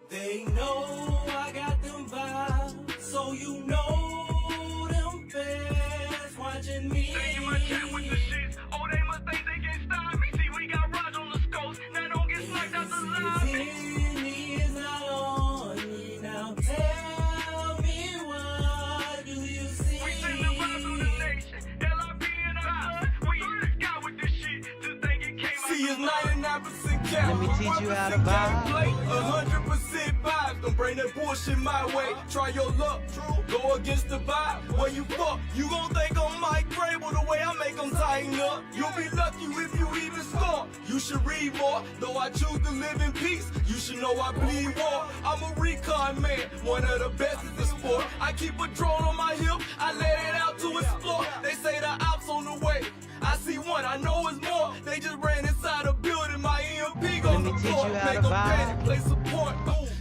They know I got them vibes, so you know them fans watching me. Say you must chat with the shits. Oh, they must think they can stop me. See, we got Raj on the scopes. Now don't get snuck out the lobby. Is not on me now. Tell me, what do you see? We send the vibes to the nation. LRP and our we in the sky with this shit. Just think it came out. See, it's 99% cap. Let me teach you how to vibe. 100% vibes. Don't bring that bullshit my way. Try your luck. Go against the vibe. Where you fuck, you gon' think I'm Mike Grable the way I make them tighten up. You'll be lucky if you even score. You should read more. Though I choose to live in peace, you should know I bleed war. I'm a recon man, one of the best in the sport. I keep a drone on my hip, I let it out to explore. They say the ops on the way. I see one, I know it's more. They just ran inside a building, my EMP goes to floor. Make them panic, play support.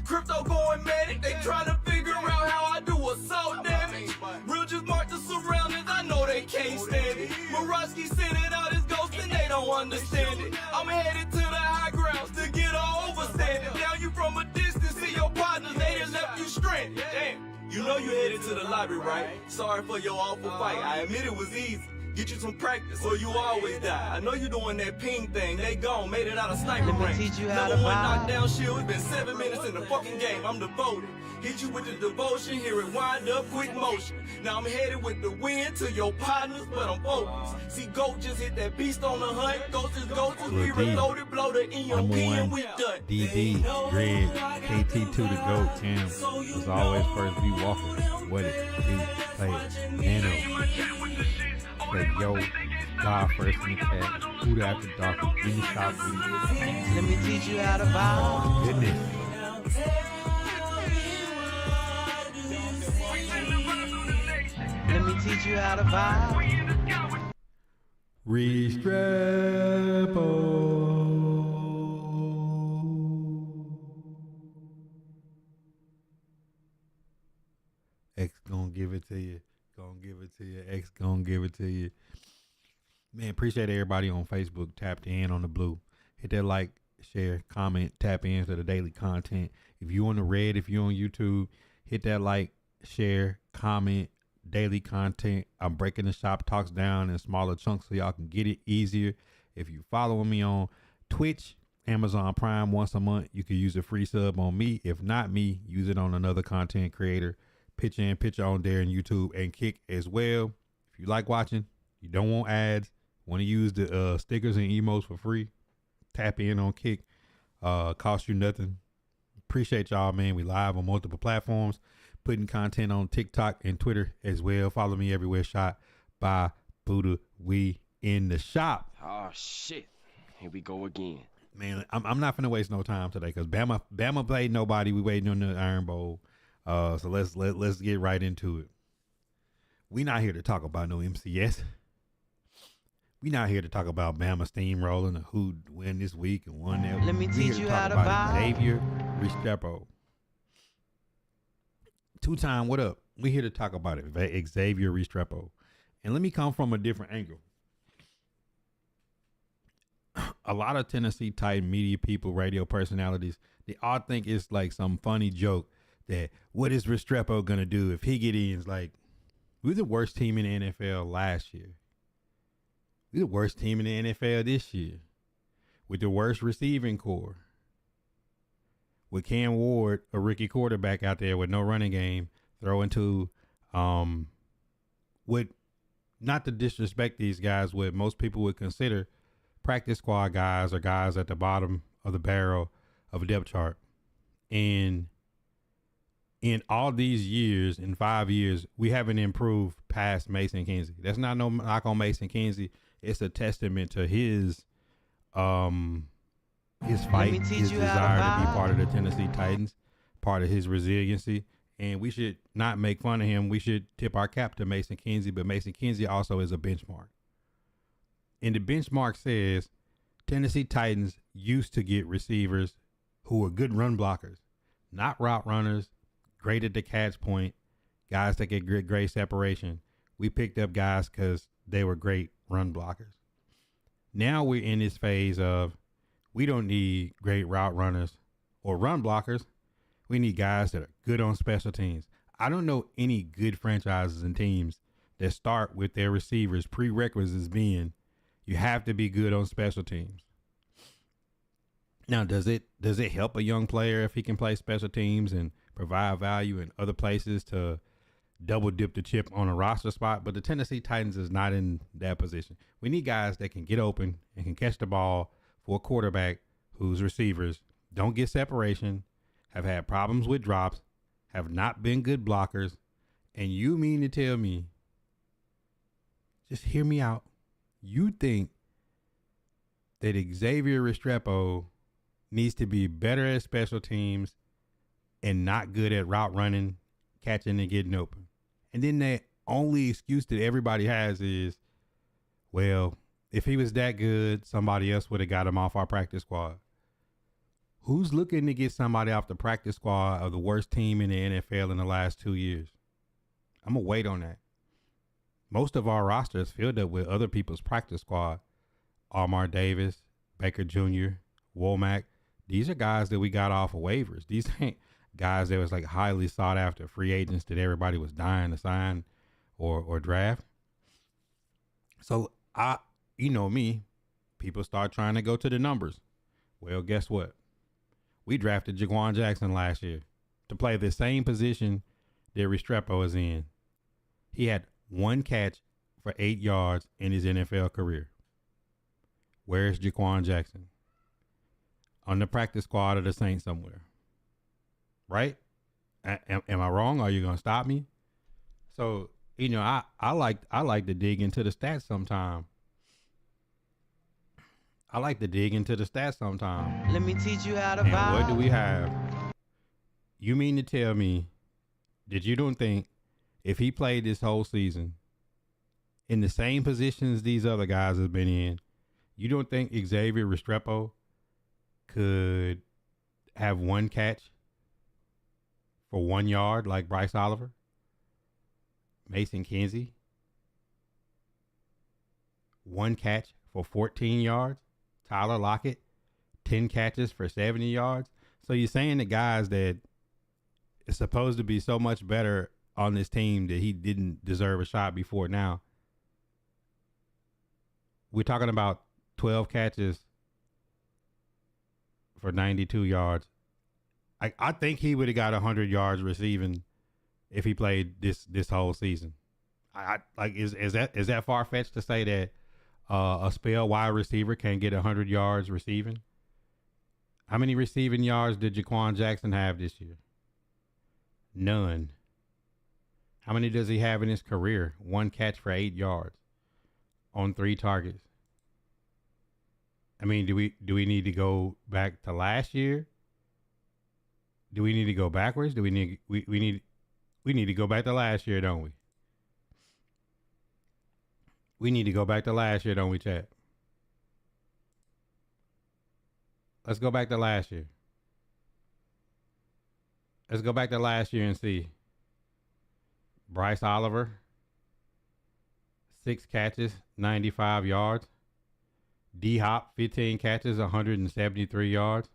Crypto going manic, they tryna figure out how I do assault damage. Real just mark the surroundings, I know they can't stand it. Morosky sending out his ghost and they don't understand it. I'm headed to the high grounds to get all overstanding. Down you from a distance, see your partners, they just left you stranded. Damn, you know you headed to the lobby, right? Sorry for your awful fight, I admit it was easy. Get you some practice or you always die. I know you doing that ping thing. They gone, made it out of sniper range. Teach you how to Number one vibe. knockdown shield. It's been 7 minutes in the fucking game. I'm devoted. Hit you with the devotion, hear it wind up, quick motion. Now I'm headed with the wind to your partners, but I'm focused. See, Goat just hit that beast on the hunt. Ghost is ghost, we Look, D. reloaded, blow the EMP Number and one, we done. DD, Greg, KT2 the GOAT, Tim was always first be walking. What it do, play it, Nano, say yo, God first in the chat, Buddha after dark, in the shop with you. Let me teach you how to vibe. Goodness. Let me teach you how to vibe. Restrepo. X gonna give it to you. Gonna give it to you. X gonna give it to you. Man, appreciate everybody on Facebook tapped in on the blue. Hit that like, share, comment, tap in to the daily content. If you on the red, if you on YouTube, hit that like, share, comment, daily content. I'm breaking the shop talks down in smaller chunks so y'all can get it easier. If you following me on Twitch, Amazon Prime once a month, you can use a free sub on me. If not me, use it on another content creator. Pitch in, pitch on there in YouTube and Kick as well. If you like watching, you don't want ads, want to use the stickers and emotes for free, tap in on Kick. Cost you nothing. Appreciate y'all, man. We live on multiple platforms, putting content on TikTok and Twitter as well. Follow me everywhere. Shotbybuddha. We in the shop. Oh shit! Here we go again. Man, I'm not finna waste no time today because Bama played nobody. We waiting on the Iron Bowl. So let's get right into it. We not here to talk about no MCS. We not here to talk about Bama steamrolling or who win this week and won that. Let me teach you how to about vibe. Xavier, Restrepo. Two-time, what up? We here to talk about it. Xavier, Restrepo. And let me come from a different angle. A lot of Tennessee Titan media people, radio personalities, they all think it's like some funny joke that what is Restrepo gonna do if he get in? It's like, we're the worst team in the NFL last year. We're the worst team in the NFL this year. With the worst receiving core. With Cam Ward, a rookie quarterback out there with no running game, throwing to what, not to disrespect these guys, what most people would consider practice squad guys or guys at the bottom of the barrel of a depth chart. And in all these years, in 5 years, we haven't improved past Mason Kinsey. That's not no knock on Mason Kinsey. It's a testament to his fight, his desire to be part of the Tennessee Titans, part of his resiliency. And we should not make fun of him. We should tip our cap to Mason Kinsey, but Mason Kinsey also is a benchmark. And the benchmark says Tennessee Titans used to get receivers who were good run blockers, not route runners, great at the catch point, guys that get great separation. We picked up guys because they were great run blockers. Now we're in this phase of we don't need great route runners or run blockers. We need guys that are good on special teams. I don't know any good franchises and teams that start with their receivers prerequisites being you have to be good on special teams. Now, does it help a young player if he can play special teams and provide value in other places to double dip the chip on a roster spot? But the Tennessee Titans is not in that position. We need guys that can get open and can catch the ball for a quarterback whose receivers don't get separation, have had problems with drops, have not been good blockers. And you mean to tell me, just hear me out, you think that Xavier Restrepo needs to be better at special teams and not good at route running, catching, and getting open? And then the only excuse that everybody has is, well, if he was that good, somebody else would have got him off our practice squad. Who's looking to get somebody off the practice squad of the worst team in the NFL in the last 2 years? I'm going to wait on that. Most of our roster is filled up with other people's practice squad. Amar Davis, Baker Jr., Womack. These are guys that we got off of waivers. These ain't guys that was like highly sought after free agents that everybody was dying to sign or draft. So you know me, people start trying to go to the numbers. Well, guess what? We drafted Jaquan Jackson last year to play the same position that Restrepo is in. He had 1 catch for 8 yards in his NFL career. Where's Jaquan Jackson? On the practice squad of the Saints somewhere. Right? Am I wrong? Are you going to stop me? So, you know, I like to dig into the stats sometime. Let me teach you how to And vibe. what do we have? You mean to tell me that you don't think if he played this whole season in the same positions these other guys have been in, you don't think Xavier Restrepo could have 1 catch for 1 yard like Bryce Oliver, Mason Kinsey? 1 catch for 14 yards? Tyler Lockett, 10 catches for 70 yards? So you're saying the guys that is supposed to be so much better on this team that he didn't deserve a shot before now? We're talking about 12 catches for 92 yards. I think he would have got 100 yards receiving if he played this whole season. Is that far fetched to say that a spell wide receiver can get 100 yards receiving? How many receiving yards did Jaquan Jackson have this year? None. How many does he have in his career? 1 catch for 8 yards on 3 targets. I mean, do we need to go back to last year? Do we need to go backwards? Do we need to go back to last year, don't we? We need to go back to last year, don't we, chat? Let's go back to last year. Let's go back to last year and see. Bryce Oliver, 6 catches, 95 yards. D-Hop, 15 catches, 173 yards.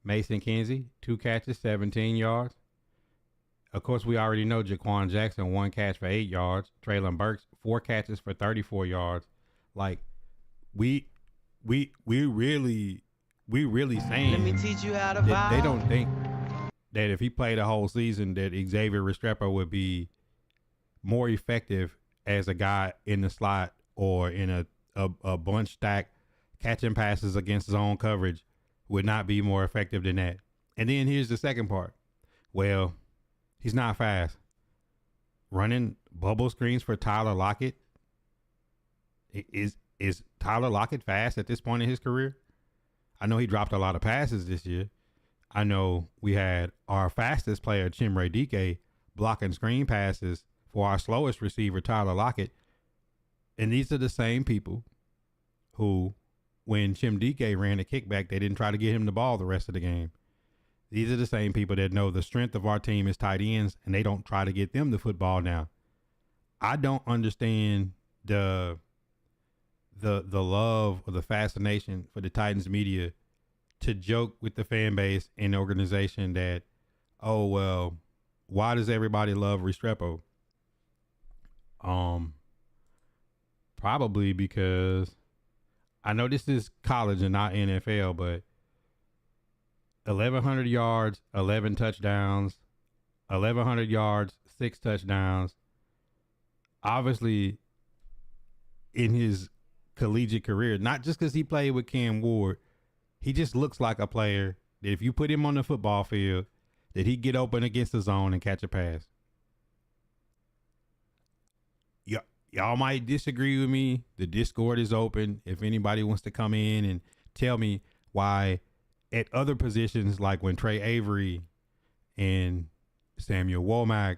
Mason Kinsey, 2 catches, 17 yards. Of course, we already know Jaquan Jackson, 1 catch for 8 yards. Traylon Burks, 4 catches for 34 yards. Like, we really saying Let me teach you how to that vibe. they don't think that if he played a whole season that Xavier Restrepo would be more effective as a guy in the slot or in a bunch stack catching passes against zone coverage would not be more effective than that. And then here's the second part. Well, he's not fast. Running bubble screens for Tyler Lockett. Is Tyler Lockett fast at this point in his career? I know he dropped a lot of passes this year. I know we had our fastest player, Chimere Dike, blocking screen passes for our slowest receiver, Tyler Lockett. And these are the same people who, when Chim Dike ran a kickback, they didn't try to get him the ball the rest of the game. These are the same people that know the strength of our team is tight ends, and they don't try to get them the football now. I don't understand the the love or the fascination for the Titans media to joke with the fan base and the organization that, oh well, why does everybody love Restrepo? Probably because I know this is college and not NFL, but 1,100 yards, 11 touchdowns, 1,100 yards, 6 touchdowns. Obviously, in his collegiate career, not just because he played with Cam Ward, he just looks like a player that if you put him on the football field, that he'd get open against the zone and catch a pass. Y'all might disagree with me. The Discord is open. If anybody wants to come in and tell me why at other positions, like when Trey Avery and Samuel Womack,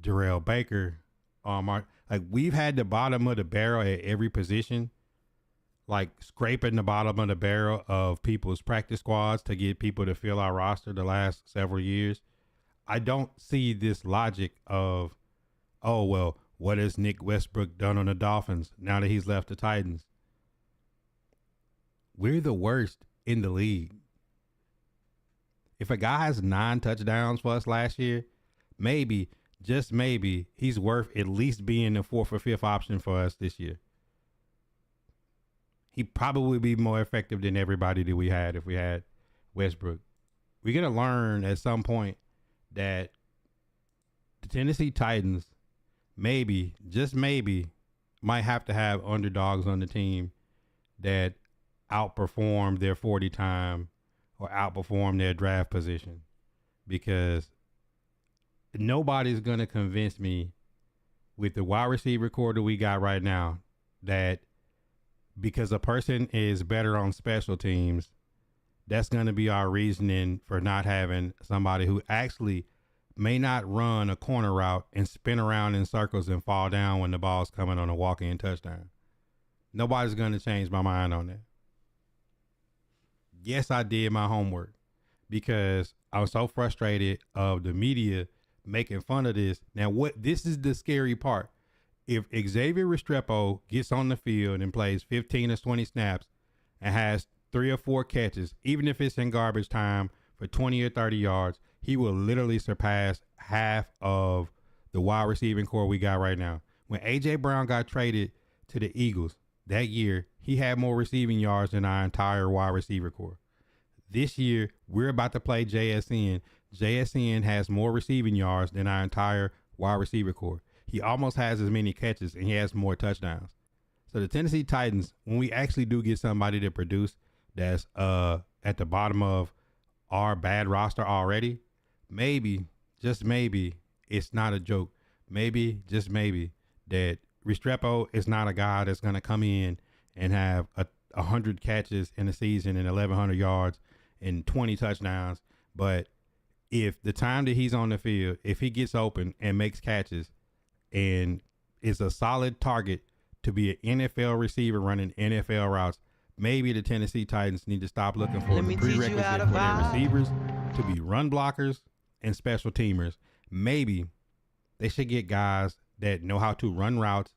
Darrell Baker, like we've had the bottom of the barrel at every position, like scraping the bottom of the barrel of people's practice squads to get people to fill our roster the last several years. I don't see this logic of, oh, well, what has Nick Westbrook done on the Dolphins now that he's left the Titans? We're the worst in the league. If a guy has 9 touchdowns for us last year, maybe, just maybe, he's worth at least being the 4th or 5th option for us this year. He'd probably be more effective than everybody that we had if we had Westbrook. We're going to learn at some point that the Tennessee Titans maybe, just maybe, might have to have underdogs on the team that outperform their 40 time or outperform their draft position, because nobody's going to convince me with the wide receiver core that we got right now that because a person is better on special teams, that's going to be our reasoning for not having somebody who actually may not run a corner route and spin around in circles and fall down when the ball's coming on a walk-in touchdown. Nobody's going to change my mind on that. Yes, I did my homework because I was so frustrated of the media making fun of this. Now, this is the scary part. If Xavier Restrepo gets on the field and plays 15 or 20 snaps and has 3 or 4 catches, even if it's in garbage time for 20 or 30 yards, he will literally surpass half of the wide receiving core we got right now. When A.J. Brown got traded to the Eagles that year, he had more receiving yards than our entire wide receiver core. This year, we're about to play JSN. JSN has more receiving yards than our entire wide receiver core. He almost has as many catches, and he has more touchdowns. So the Tennessee Titans, when we actually do get somebody to produce that's at the bottom of our bad roster already, maybe, just maybe, it's not a joke. Maybe, just maybe, that Restrepo is not a guy that's going to come in and have 100 catches in a season and 1,100 yards and 20 touchdowns. But if the time that he's on the field, if he gets open and makes catches and is a solid target to be an NFL receiver running NFL routes, maybe the Tennessee Titans need to stop looking for the prerequisite for their receivers to be run blockers and special teamers. Maybe they should get guys that know how to run routes,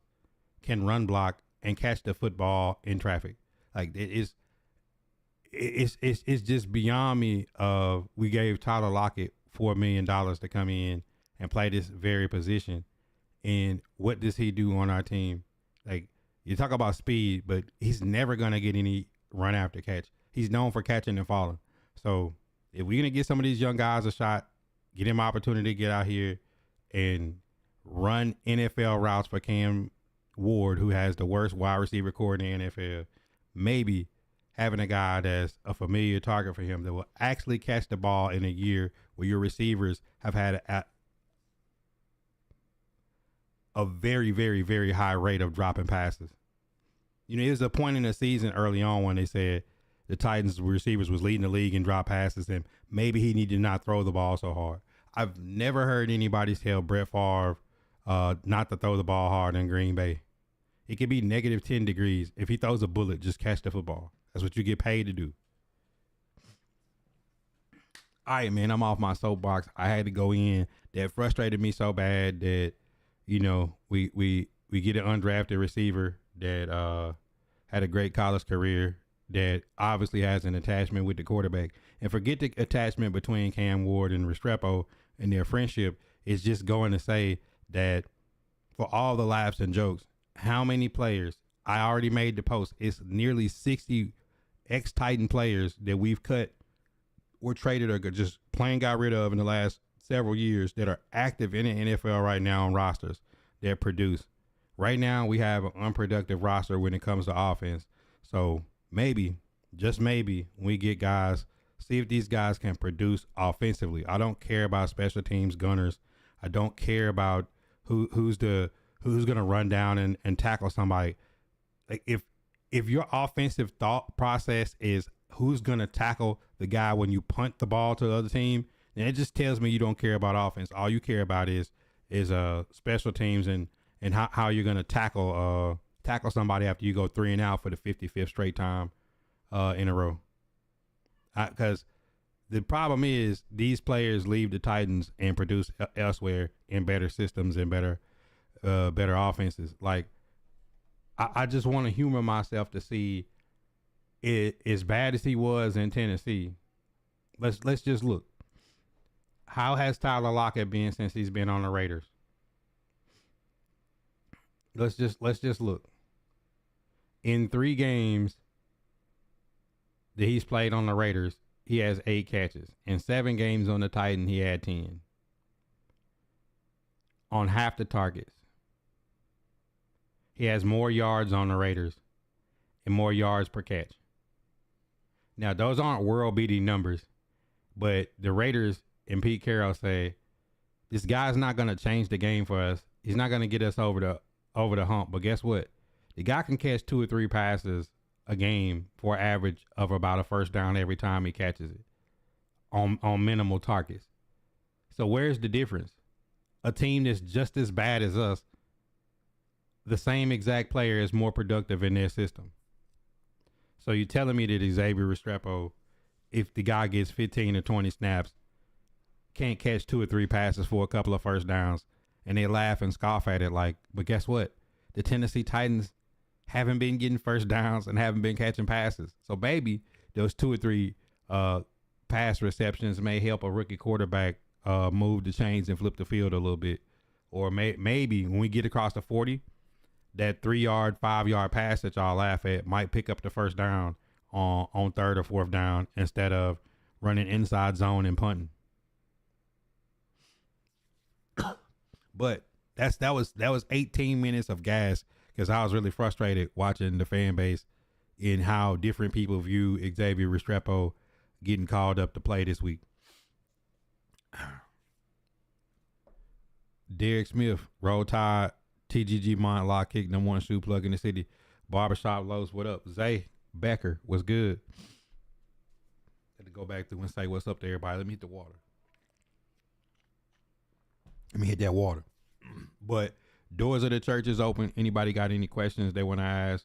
can run block, and catch the football in traffic. Like it's just beyond me. We gave Tyler Lockett $4 million to come in and play this very position, and what does he do on our team? Like, you talk about speed, but he's never gonna get any run after catch. He's known for catching and falling. So if we're gonna get some of these young guys a shot, get him opportunity to get out here and run NFL routes for Cam Ward, who has the worst wide receiver core in the NFL, maybe having a guy that's a familiar target for him that will actually catch the ball in a year where your receivers have had a very, very, very high rate of dropping passes. You know, there's a point in the season early on when they said the Titans receivers was leading the league in drop passes, and maybe he needed to not throw the ball so hard. I've never heard anybody tell Brett Favre not to throw the ball hard in Green Bay. It could be negative 10 degrees. If he throws a bullet, just catch the football. That's what you get paid to do. All right, man, I'm off my soapbox. I had to go in. That frustrated me so bad that, you know, we get an undrafted receiver that had a great college career, that obviously has an attachment with the quarterback. And forget the attachment between Cam Ward and Restrepo and their friendship. Is just going to say that for all the laughs and jokes, how many players, I already made the post, it's nearly 60 ex-Titan players that we've cut or traded or just plain got rid of in the last several years that are active in the NFL right now on rosters that produce. Right now, we have an unproductive roster when it comes to offense. So maybe, just maybe, we get guys, see if these guys can produce offensively. I don't care about special teams gunners. I don't care about who's going to run down and tackle somebody. Like if your offensive thought process is who's going to tackle the guy when you punt the ball to the other team, then it just tells me you don't care about offense. All you care about is special teams and how you're going to tackle somebody after you go 3 and out for the 55th straight time in a row. Because the problem is these players leave the Titans and produce elsewhere in better systems and better offenses. Like I just want to humor myself to see it as bad as he was in Tennessee. Let's just look. How has Tyler Lockett been since he's been on the Raiders? Let's just look. In 3 games that he's played on the Raiders, he has 8 catches. In 7 games on the Titans, he had 10. On half the targets. He has more yards on the Raiders and more yards per catch. Now, those aren't world-beating numbers, but the Raiders and Pete Carroll say, this guy's not going to change the game for us. He's not going to get us over the hump. But guess what? The guy can catch 2 or 3 passes a game for an average of about a first down every time he catches it on minimal targets. So where's the difference? A team that's just as bad as us, the same exact player is more productive in their system. So you're telling me that Xavier Restrepo, if the guy gets 15 or 20 snaps, can't catch 2 or 3 passes for a couple of first downs, and they laugh and scoff at it like, but guess what? The Tennessee Titans haven't been getting first downs and haven't been catching passes. So maybe those 2 or 3 pass receptions may help a rookie quarterback move the chains and flip the field a little bit. Or maybe when we get across the 40, that 3-yard, 5-yard pass that y'all laugh at might pick up the first down on 3rd or 4th down instead of running inside zone and punting. But that was 18 minutes of gas because I was really frustrated watching the fan base in how different people view Xavier Restrepo getting called up to play this week. Derek Smith, Roll Tide, TGG Mont, Lock Kick, #1 shoe plug in the city. Barbershop Lows, what up? Zay Becker, what's good? Had to go back through and say what's up to everybody. Let me hit the water. Let me hit that water. But doors of the church is open. Anybody got any questions they want to ask?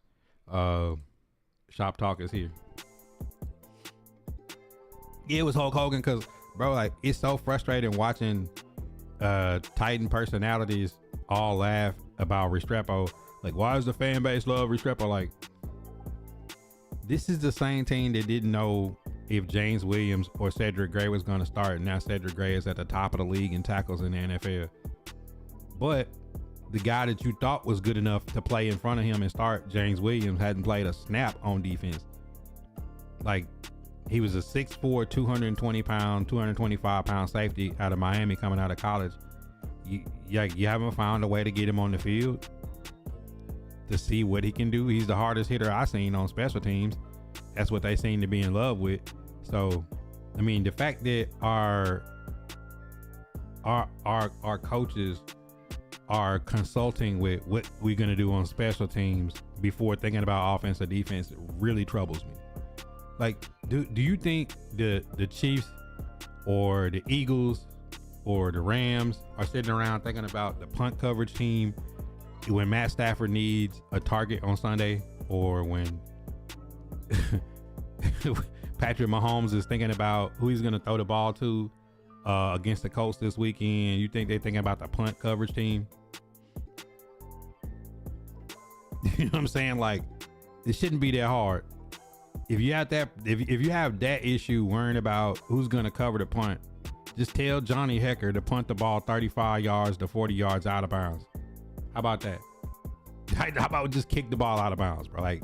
Shop Talk is here. Yeah, it was Hulk Hogan because, bro, like, it's so frustrating watching Titan personalities all laugh about Restrepo. Like, why does the fan base love Restrepo? Like, this is the same team that didn't know if James Williams or Cedric Gray was going to start. Now Cedric Gray is at the top of the league in tackles in the NFL. But the guy that you thought was good enough to play in front of him and start, James Williams, hadn't played a snap on defense. Like, he was a 6'4", 220 pound, 225 pound safety out of Miami coming out of college. You haven't found a way to get him on the field to see what he can do. He's the hardest hitter I've seen on special teams. That's what they seem to be in love with. So, I mean, the fact that our coaches are consulting with what we're going to do on special teams before thinking about offense or defense really troubles me. Like, do you think the Chiefs or the Eagles or the Rams are sitting around thinking about the punt coverage team when Matt Stafford needs a target on Sunday, or when Patrick Mahomes is thinking about who he's going to throw the ball to against the Colts this weekend? You think they're thinking about the punt coverage team? You know what I'm saying? Like, it shouldn't be that hard. If you have that issue worrying about who's gonna cover the punt, just tell Johnny Hecker to punt the ball 35 yards to 40 yards out of bounds. How about that? How about just kick the ball out of bounds, bro? Like,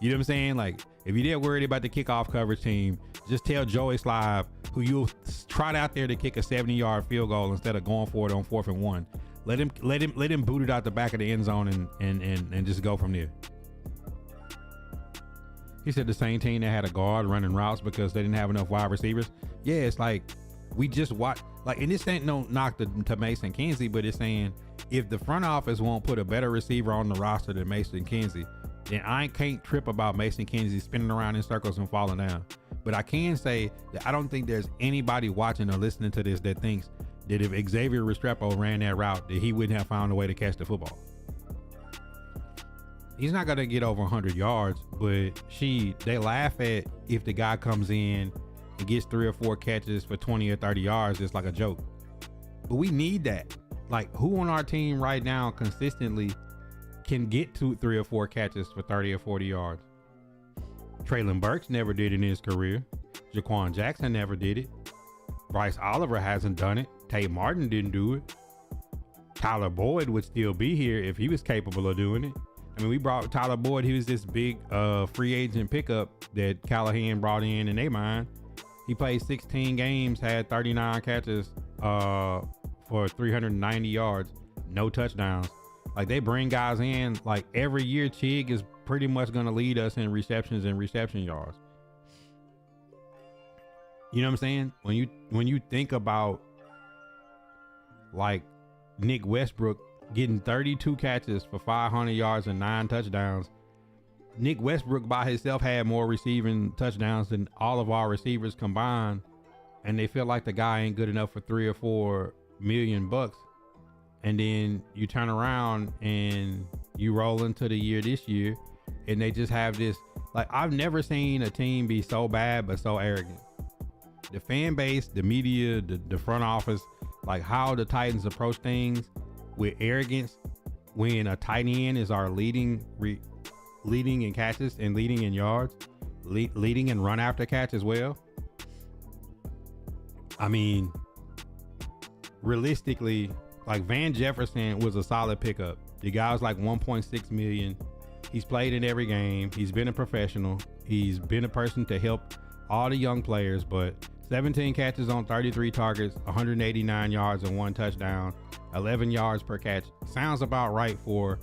you know what I'm saying? Like, if you're worried about the kickoff coverage team, just tell Joey Slive, who you'll trot out there to kick a 70-yard field goal instead of going for it on 4th and 1. Let him boot it out the back of the end zone and just go from there. He said the same team that had a guard running routes because they didn't have enough wide receivers. Yeah, it's like we just watch, like, and this ain't no knock to Mason Kinsey, but it's saying if the front office won't put a better receiver on the roster than Mason Kinsey, then I can't trip about Mason Kinsey spinning around in circles and falling down. But I can say that I don't think there's anybody watching or listening to this that thinks that if Xavier Restrepo ran that route, that he wouldn't have found a way to catch the football. He's not going to get over 100 yards, but they laugh at if the guy comes in and gets 3 or 4 catches for 20 or 30 yards. It's like a joke. But we need that. Like, who on our team right now consistently can get 2, 3 or 4 catches for 30 or 40 yards? Traylon Burks never did it in his career. Jaquan Jackson never did it. Bryce Oliver hasn't done it. Tate Martin didn't do it. Tyler Boyd would still be here if he was capable of doing it. I mean, we brought Tyler Boyd. He was this big free agent pickup that Callahan brought in their mind. He played 16 games, had 39 catches for 390 yards, no touchdowns. Like, they bring guys in, like, every year. Chig is pretty much going to lead us in receptions and reception yards. You know what I'm saying? When you think about, like, Nick Westbrook getting 32 catches for 500 yards and 9 touchdowns. Nick Westbrook by himself had more receiving touchdowns than all of our receivers combined, and they feel like the guy ain't good enough for $3 or $4 million. And then you turn around and you roll into the year this year, and they just have this, like, I've never seen a team be so bad but so arrogant. The fan base, the media, the front office, like how the Titans approach things with arrogance when a tight end is our leading in catches and leading in yards, leading in run after catch as well. I mean, realistically, like, Van Jefferson was a solid pickup. The guy was like 1.6 million. He's played in every game. He's been a professional. He's been a person to help all the young players, but 17 catches on 33 targets, 189 yards and 1 touchdown, 11 yards per catch. Sounds about right for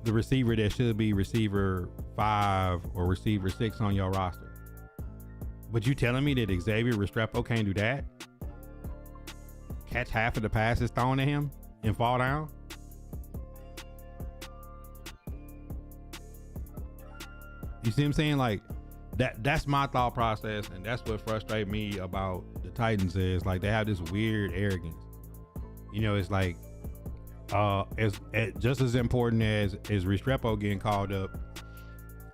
the receiver that should be receiver 5 or receiver 6 on your roster. But you telling me that Xavier Restrepo can't do that? Catch half of the passes thrown at him and fall down? You see what I'm saying? Like, that's my thought process, and that's what frustrates me about the Titans is, like, they have this weird arrogance. You know, it's like just as important as Restrepo getting called up,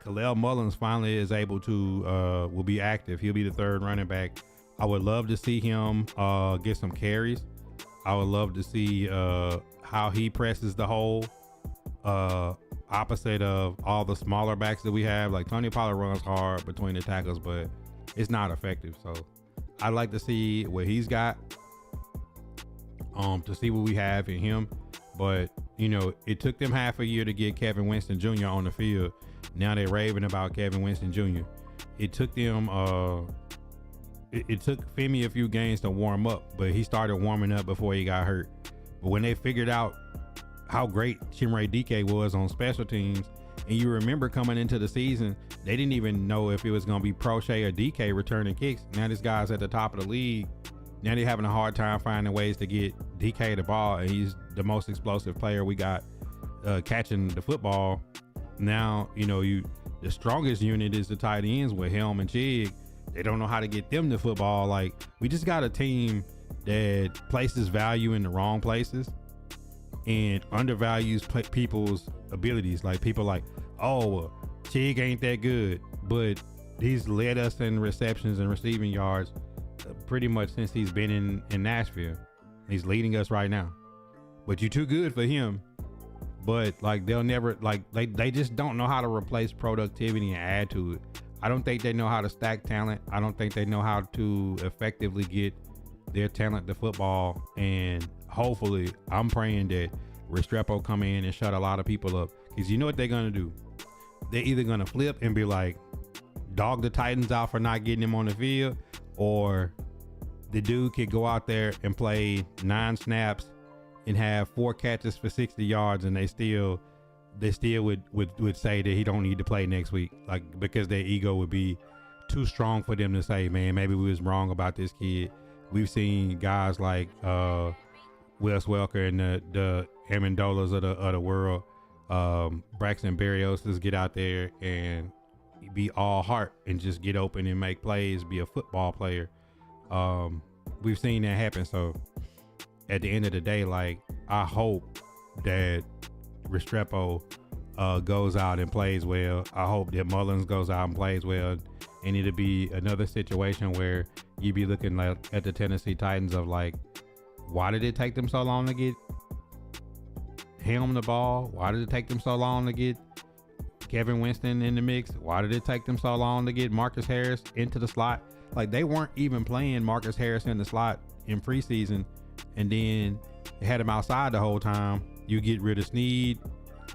Khalil Mullins finally is able to will be active. He'll be the 3rd running back. I would love to see him get some carries. I would love to see how he presses the hole. Opposite of all the smaller backs that we have. Like, Tony Pollard runs hard between the tackles, but it's not effective. So I'd like to see what he's got, to see what we have in him. But, you know, it took them half a year to get Kevin Winston Jr. on the field. Now they're raving about Kevin Winston Jr. It took them, it took Femi a few games to warm up, but he started warming up before he got hurt. But when they figured out how great Chimere Dike was on special teams, and you remember coming into the season, they didn't even know if it was going to be Prochet or DK returning kicks. Now this guy's at the top of the league. Now they're having a hard time finding ways to get DK the ball, and he's the most explosive player we got catching the football. Now, you know, the strongest unit is the tight ends with Helm and Chig. They don't know how to get them the football. Like, we just got a team that places value in the wrong places and undervalues people's abilities. Like, people like, oh, well, Chig ain't that good, but he's led us in receptions and receiving yards pretty much since he's been in Nashville. He's leading us right now. But you're too good for him. but like they'll never they just don't know how to replace productivity and add to it. I don't think they know how to stack talent. I don't think they know how to effectively get their talent to football. And hopefully, I'm praying that Restrepo come in and shut a lot of people up. Because you know what they're going to do? They're either going to flip and be like, dog the Titans out for not getting him on the field, or the dude could go out there and play 9 snaps and have 4 catches for 60 yards, and they still would say that he don't need to play next week, like, because their ego would be too strong for them to say, man, maybe we was wrong about this kid. We've seen guys like Wes Welker and the Amendolas of the world, Braxton Berrios, get out there and be all heart and just get open and make plays, be a football player. We've seen that happen. So at the end of the day, like, I hope that Restrepo goes out and plays well. I hope that Mullins goes out and plays well, and it'll be another situation where you be looking at the Tennessee Titans of like, why did it take them so long to get him the ball? Why did it take them so long to get Kevin Winston in the mix? Why did it take them so long to get Marcus Harris into the slot? Like, they weren't even playing Marcus Harris in the slot in preseason, and then they had him outside the whole time. You get rid of Snead,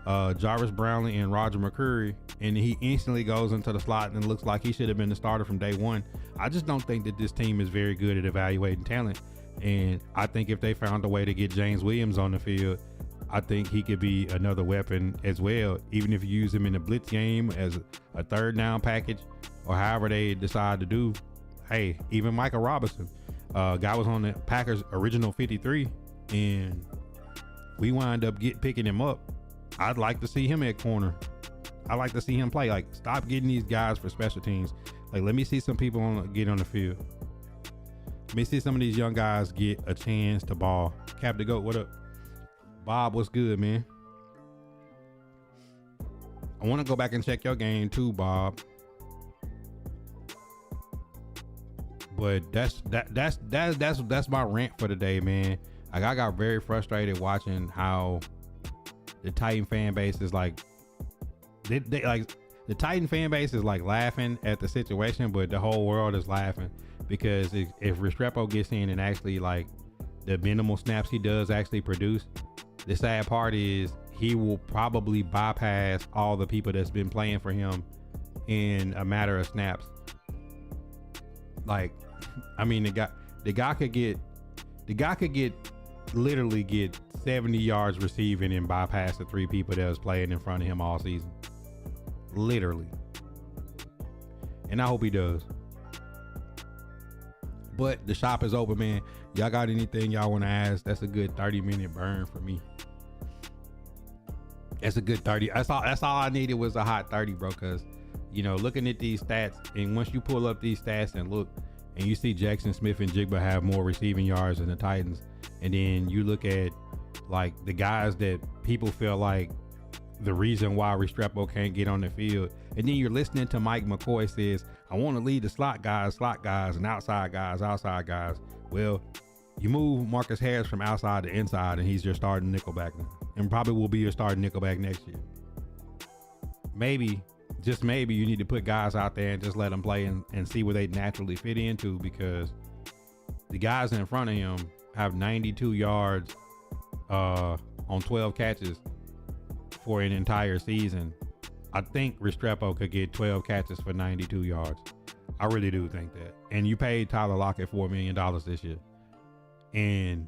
Jarvis Brownlee, and Roger McCurry, and he instantly goes into the slot and looks like he should have been the starter from day one. I just don't think that this team is very good at evaluating talent, and I think if they found a way to get James Williams on the field, I think he could be another weapon as well, even if you use him in a blitz game as a third down package or however they decide to do. Hey, even Michael Robinson, guy was on the Packers original 53, and we wind up picking him up. I'd like to see him at corner. I like to see him play. Like, stop getting these guys for special teams. Like, let me see some people get on the field. Let me see some of these young guys get a chance to ball. Cap the Goat, what up? Bob, what's good, man? I want to go back and check your game too, Bob. But that's my rant for the day, man. Like, I got very frustrated watching how the Titan fan base is like, they like, the Titan fan base is like laughing at the situation, but the whole world is laughing because if Restrepo gets in and actually, like, the minimal snaps he does actually produce, the sad part is he will probably bypass all the people that's been playing for him in a matter of snaps. Like, I mean, the guy could literally get 70 yards receiving and bypass the 3 people that was playing in front of him all season. Literally. And I hope he does. But the shop is open, man. Y'all got anything y'all want to ask? That's a good 30-minute burn for me. That's a good 30. That's all I needed was a hot 30, bro. Because, you know, looking at these stats, and once you pull up these stats and look, and you see Jackson Smith and Jigba have more receiving yards than the Titans, and then you look at, like, the guys that people feel like the reason why Restrepo can't get on the field, and then you're listening to Mike McCoy says, I want to lead the slot guys, and outside guys. Well, you move Marcus Harris from outside to inside, and he's your starting nickelback now, and probably will be your starting nickelback next year. Maybe, just maybe, you need to put guys out there and just let them play and see where they naturally fit into, because the guys in front of him have 92 yards on 12 catches for an entire season. I think Restrepo could get 12 catches for 92 yards. I really do think that. And you paid Tyler Lockett $4 million this year, and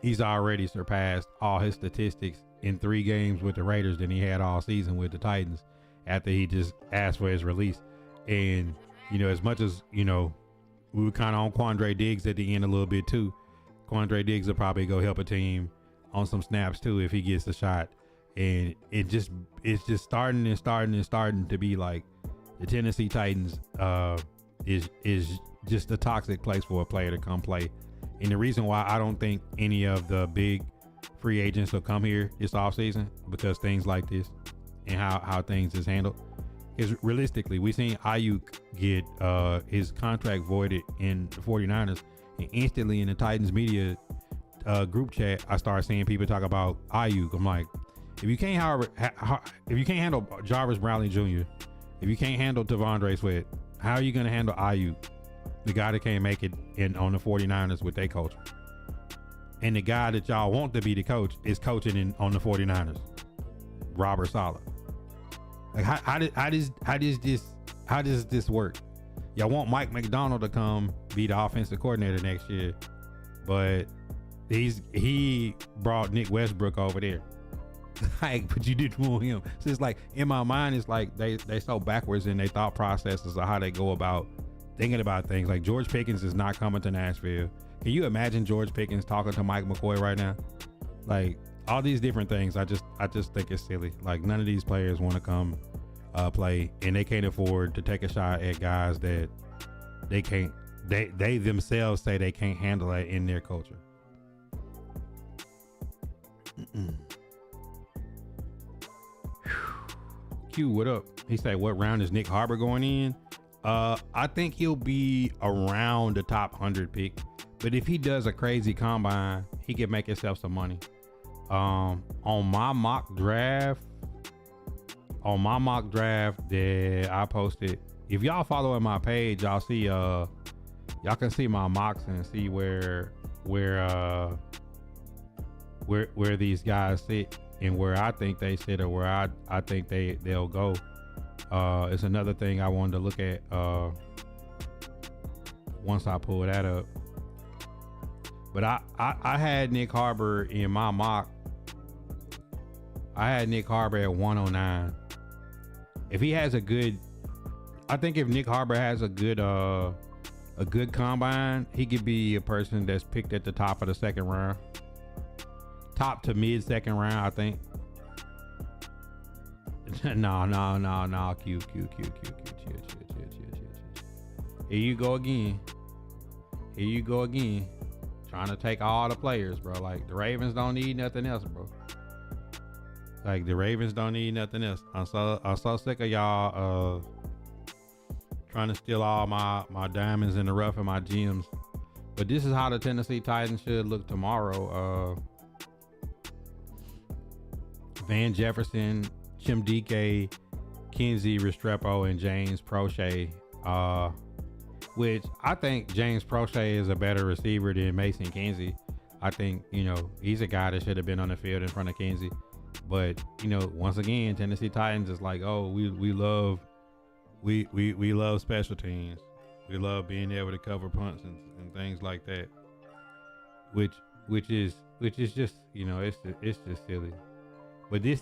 he's already surpassed all his statistics in 3 games with the Raiders than he had all season with the Titans after he just asked for his release. And, you know, as much as, you know, we were kind of on Quandre Diggs at the end a little bit too. Quandre Diggs will probably go help a team on some snaps too if he gets the shot. And it's just starting to be like the Tennessee Titans is just a toxic place for a player to come play. And the reason why I don't think any of the big free agents will come here this offseason, because things like this and how things is handled, is realistically, we seen Ayuk get his contract voided in the 49ers, and instantly in the Titans media group chat, I started seeing people talk about Ayuk. I'm like, If you can't if you can't handle Jarvis Brownlee Jr., if you can't handle Tavondre Sweat, how are you going to handle Ayuk, the guy that can't make it on the 49ers with their culture? And the guy that y'all want to be the coach is coaching on the 49ers, Robert Saleh. Like how does this work? Y'all want Mike McDonald to come be the offensive coordinator next year, but he brought Nick Westbrook over there. Like, but you didn't want him. So it's like, in my mind, it's like they so backwards in their thought processes of how they go about thinking about things. Like, George Pickens is not coming to Nashville. Can you imagine George Pickens talking to Mike McCoy right now? Like, all these different things, I just think it's silly. Like, none of these players want to come play, and they can't afford to take a shot at guys that they themselves say they can't handle it in their culture. Q, what up? He said, what round is Nick Harbor going in? I think he'll be around the top 100 pick, but if he does a crazy combine, he can make himself some money. On my mock draft that I posted, if y'all following my page, y'all see y'all can see my mocks and see where these guys sit and where I think they sit, or where I think they'll go. It's another thing I wanted to look at once I pull that up. But I had Nick Harbor in my mock. I had Nick Harbor at 109. If he has I think if Nick Harbor has a good combine, he could be a person that's picked at the top of the second round. Top to mid second round, I think. No. Q. Chill. Here you go again. Trying to take all the players, bro. Like, the Ravens don't need nothing else, bro. I'm so sick of y'all trying to steal all my diamonds in the rough and my gems. But this is how the Tennessee Titans should look tomorrow. Van Jefferson, Chimdike, Kinsey, Restrepo, and James Prochet. Which I think James Prochet is a better receiver than Mason Kinsey. I think, he's a guy that should have been on the field in front of Kinsey. But, once again, Tennessee Titans is like, oh, we love special teams. We love being able to cover punts and things like that. Which is just, it's just silly. But this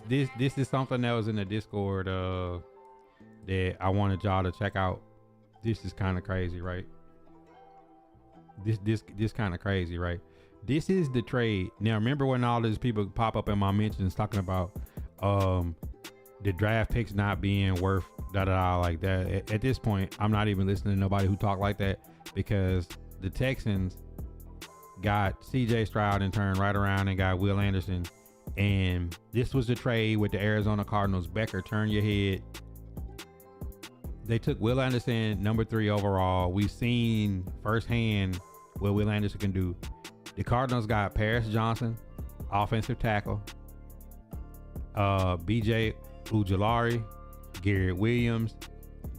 is something that was in the Discord that I wanted y'all to check out. This is kind of crazy, right? This kind of crazy, right? This is the trade. Now, remember when all these people pop up in my mentions talking about the draft picks not being worth like that. At this point, I'm not even listening to nobody who talk like that, because the Texans got CJ Stroud and turned right around and got Will Anderson. And this was the trade with the Arizona Cardinals. Becker, turn your head. They took Will Anderson, number 3 overall. We've seen firsthand what Will Anderson can do. The Cardinals got Paris Johnson, offensive tackle, BJ Ujulari, Garrett Williams,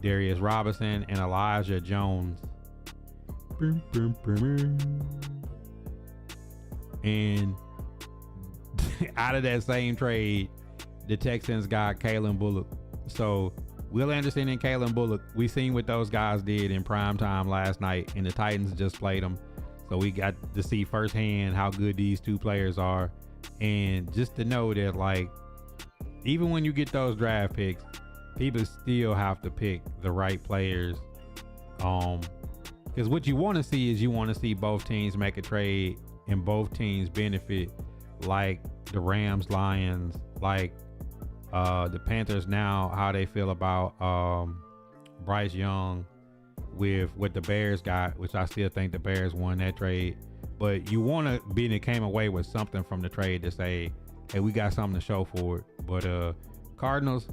Darius Robinson, and Elijah Jones. And out of that same trade, the Texans got Kalen Bullock. So Will Anderson and Kalen Bullock, we seen what those guys did in prime time last night, and the Titans just played them. So we got to see firsthand how good these two players are. And just to know that, like, even when you get those draft picks, people still have to pick the right players. Because what you want to see is both teams make a trade and both teams benefit, like the Rams, Lions, like the Panthers now, how they feel about Bryce Young with what the Bears got, which I still think the Bears won that trade. But you want to be that came away with something from the trade to say, hey, we got something to show for it. But Cardinals,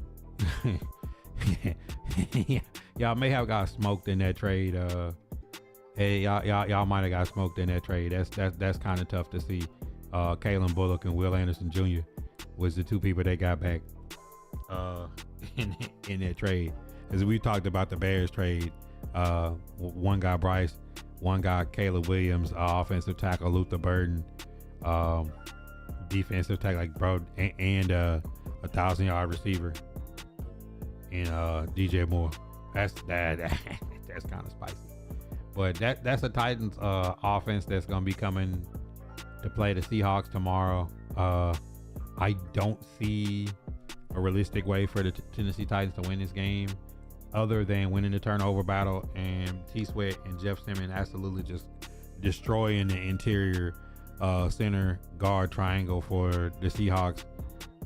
y'all may have got smoked in that trade. Hey, y'all might have got smoked in that trade. That's kind of tough to see. Kalen Bullock and Will Anderson Jr. was the two people they got back in that trade. As we talked about the Bears trade, one guy Bryce, one guy Caleb Williams, offensive tackle Luther Burden, defensive tackle like bro, and a 1,000-yard receiver in DJ Moore. That's kind of spicy. But that's a Titans offense that's gonna be coming to play the Seahawks tomorrow. I don't see a realistic way for the Tennessee Titans to win this game other than winning the turnover battle and T-Sweat and Jeff Simmons absolutely just destroying the interior center guard triangle for the Seahawks.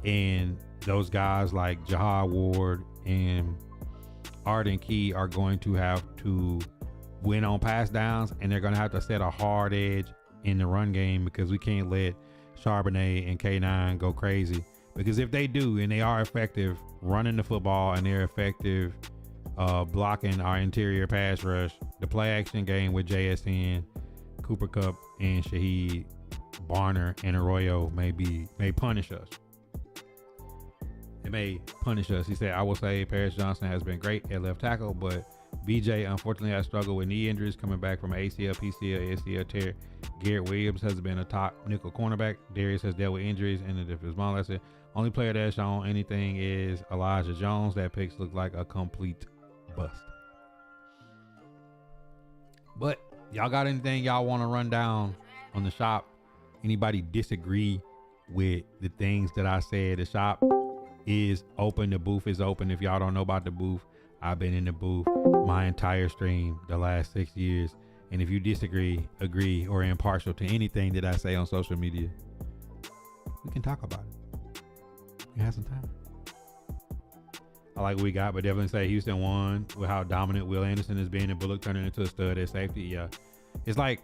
And those guys like Jahad Ward and Arden Key are going to have to win on pass downs, and they're going to have to set a hard edge in the run game because we can't let Charbonnet and K9 go crazy. Because if they do, and they are effective running the football and they're effective blocking our interior pass rush, the play action game with JSN, Cooper Kupp, and Shaheed, Barner, and Arroyo may punish us. It may punish us. He said, I will say Paris Johnson has been great at left tackle, but BJ unfortunately has struggled with knee injuries coming back from ACL, PCL, ACL tear. Garrett Williams has been a top nickel cornerback. Darius has dealt with injuries, and if it's small, that's it. Only player that's shown anything is Elijah Jones. That picks look like a complete bust. But y'all got anything y'all want to run down on the shop? Anybody disagree with the things that I said? The shop is open. The booth is open. If y'all don't know about the booth, I've been in the booth my entire stream the last 6 years. And if you disagree, agree, or impartial to anything that I say on social media, we can talk about it. We have some time. I like what we got, but definitely say Houston won with how dominant Will Anderson has been and Bullock turning into a stud at safety. Yeah. It's like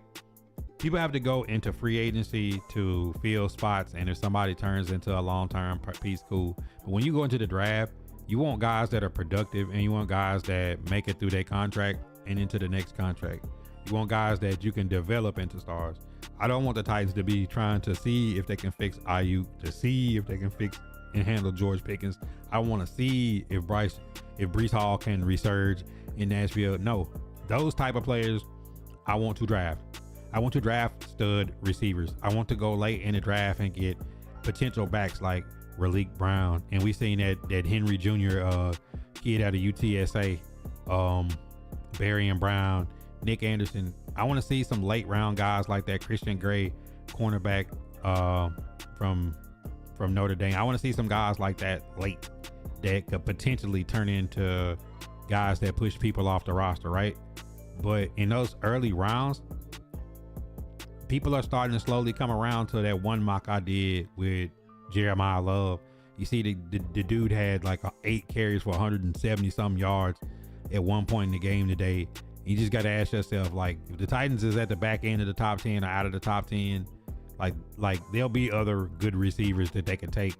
people have to go into free agency to fill spots, and if somebody turns into a long-term piece, cool. But when you go into the draft, you want guys that are productive, and you want guys that make it through their contract and into the next contract. You want guys that you can develop into stars. I don't want the Titans to be trying to see if they can fix Ayuk, to see if they can fix and handle George Pickens. I want to see if Breece Hall can resurge in Nashville. No, those type of players I want to draft. I want to draft stud receivers. I want to go late in the draft and get potential backs like Raleek Brown. And we seen that Henry Jr. Kid out of UTSA, Barry and Brown, Nick Anderson. I want to see some late round guys like that Christian Gray, cornerback from Notre Dame. I want to see some guys like that late that could potentially turn into guys that push people off the roster, right? But in those early rounds, people are starting to slowly come around to that one mock I did with Jeremiah Love. You see the dude had like 8 carries for 170 some yards at one point in the game today. You just got to ask yourself, like, if the Titans is at the back end of the top 10 or out of the top 10, like there'll be other good receivers that they can take.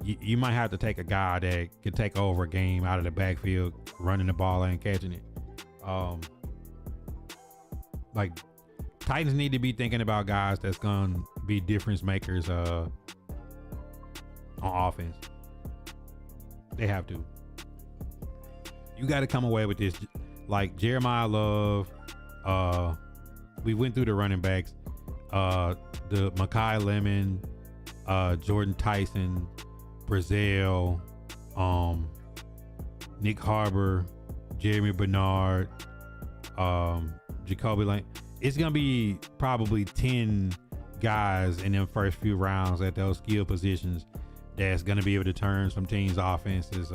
You might have to take a guy that could take over a game out of the backfield, running the ball and catching it. Like, Titans need to be thinking about guys that's gonna be difference makers on offense. They have to. You got to come away with this. Like Jeremiah Love, we went through the running backs, the Mekhi Lemon, Jordan Tyson, Brazil, Nick Harbor, Jeremy Bernard, Jacoby Lane. It's gonna be probably 10 guys in them first few rounds at those skill positions that's gonna be able to turn some teams' offenses,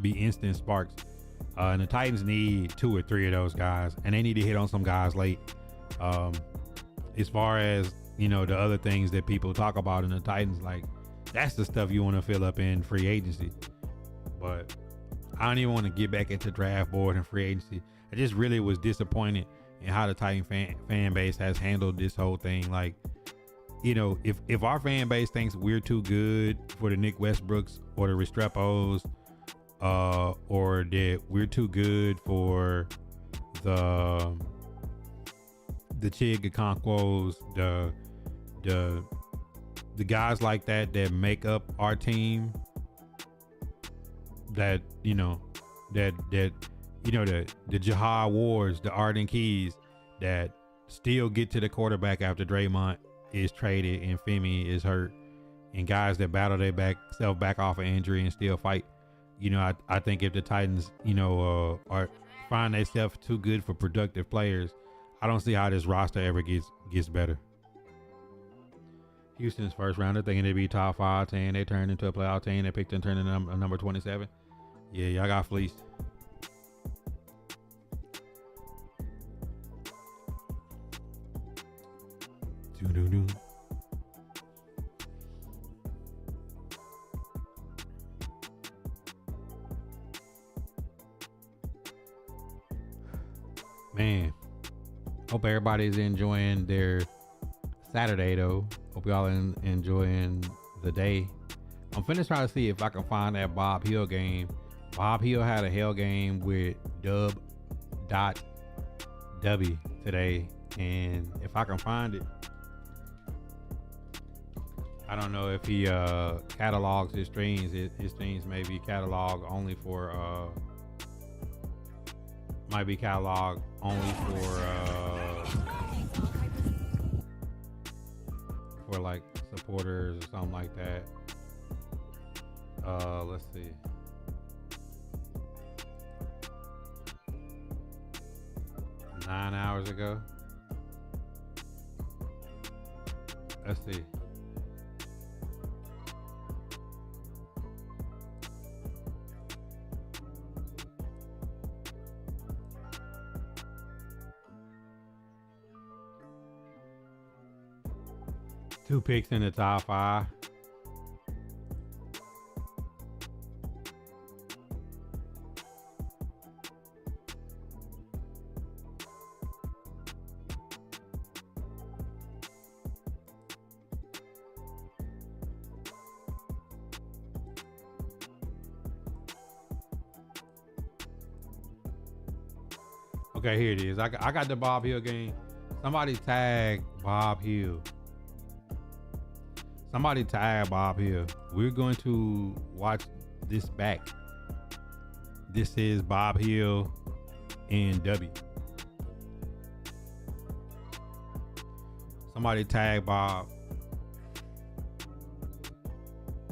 be instant sparks. And the Titans need 2 or 3 of those guys, and they need to hit on some guys late. As far as, you know, the other things that people talk about in the Titans, like, that's the stuff you want to fill up in free agency. But I don't even want to get back into draft board and free agency. I just really was disappointed in how the Titan fan base has handled this whole thing. Like, you know, if our fan base thinks we're too good for the Nick Westbrooks or the Restrepos, or that we're too good for the Chig Okonkwo's, the the guys like that make up our team, that the Jahad Wards, the Arden Keys, that still get to the quarterback after Draymond is traded and Femi is hurt, and guys that battle their self back off of injury and still fight. I think if the Titans, are find themselves too good for productive players, I don't see how this roster ever gets better. Houston's first rounder thinking they'd be top 5 team. They turned into a playoff team. They picked and turned into number 27. Yeah, y'all got fleeced. Doo-doo-doo. Man, hope everybody's enjoying their Saturday though. Hope y'all enjoying the day. I'm finna try to see if I can find that Bob Hill game. Bob Hill had a hell game with Dub.W today, and if I can find it, I don't know if he catalogs his streams. His streams may be cataloged only for might be cataloged only for like supporters or something like that. Let's see. Nine hours ago. Let's see. Two picks in the top 5. Okay, here it is. I got the Bob Hill game. Somebody tag Bob Hill. Somebody tag Bob Hill. We're going to watch this back. This is Bob Hill and W. Somebody tag Bob.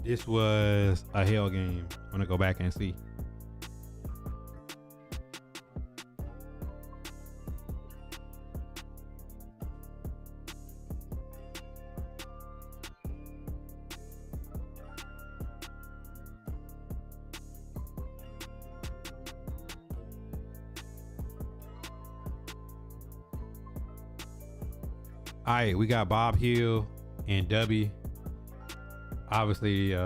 This was a hell game. I'm gonna go back and see. All right, we got Bob Hill and W. Obviously, it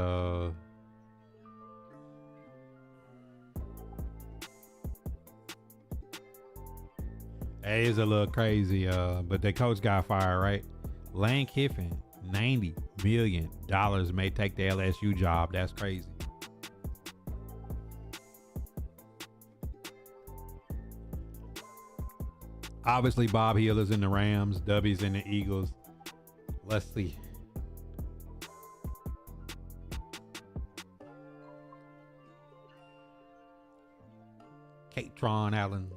is a little crazy, but the coach got fired, right? Lane Kiffin, $90 million may take the LSU job. That's crazy. Obviously, Bob Hill is in the Rams. W's in the Eagles. Let's see. Katron Allen.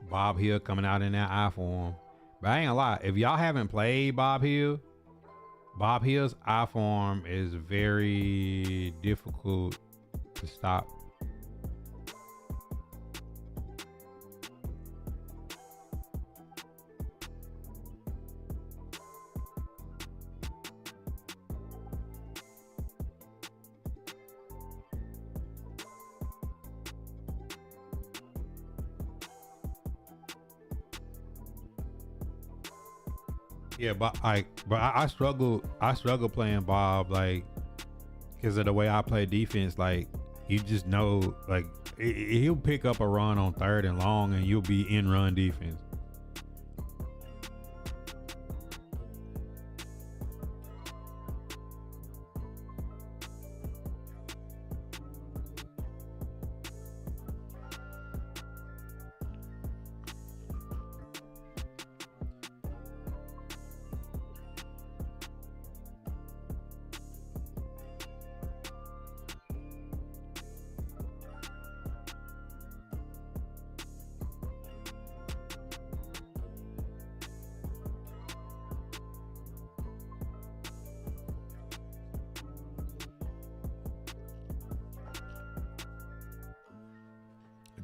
Bob Hill coming out in that eye form. But I ain't gonna lie, if y'all haven't played Bob Hill's eye form is very difficult to stop. Yeah, but I struggle playing Bob, like, because of the way I play defense. Like, you just know, like, he'll pick up a run on 3rd and long, and you'll be in run defense.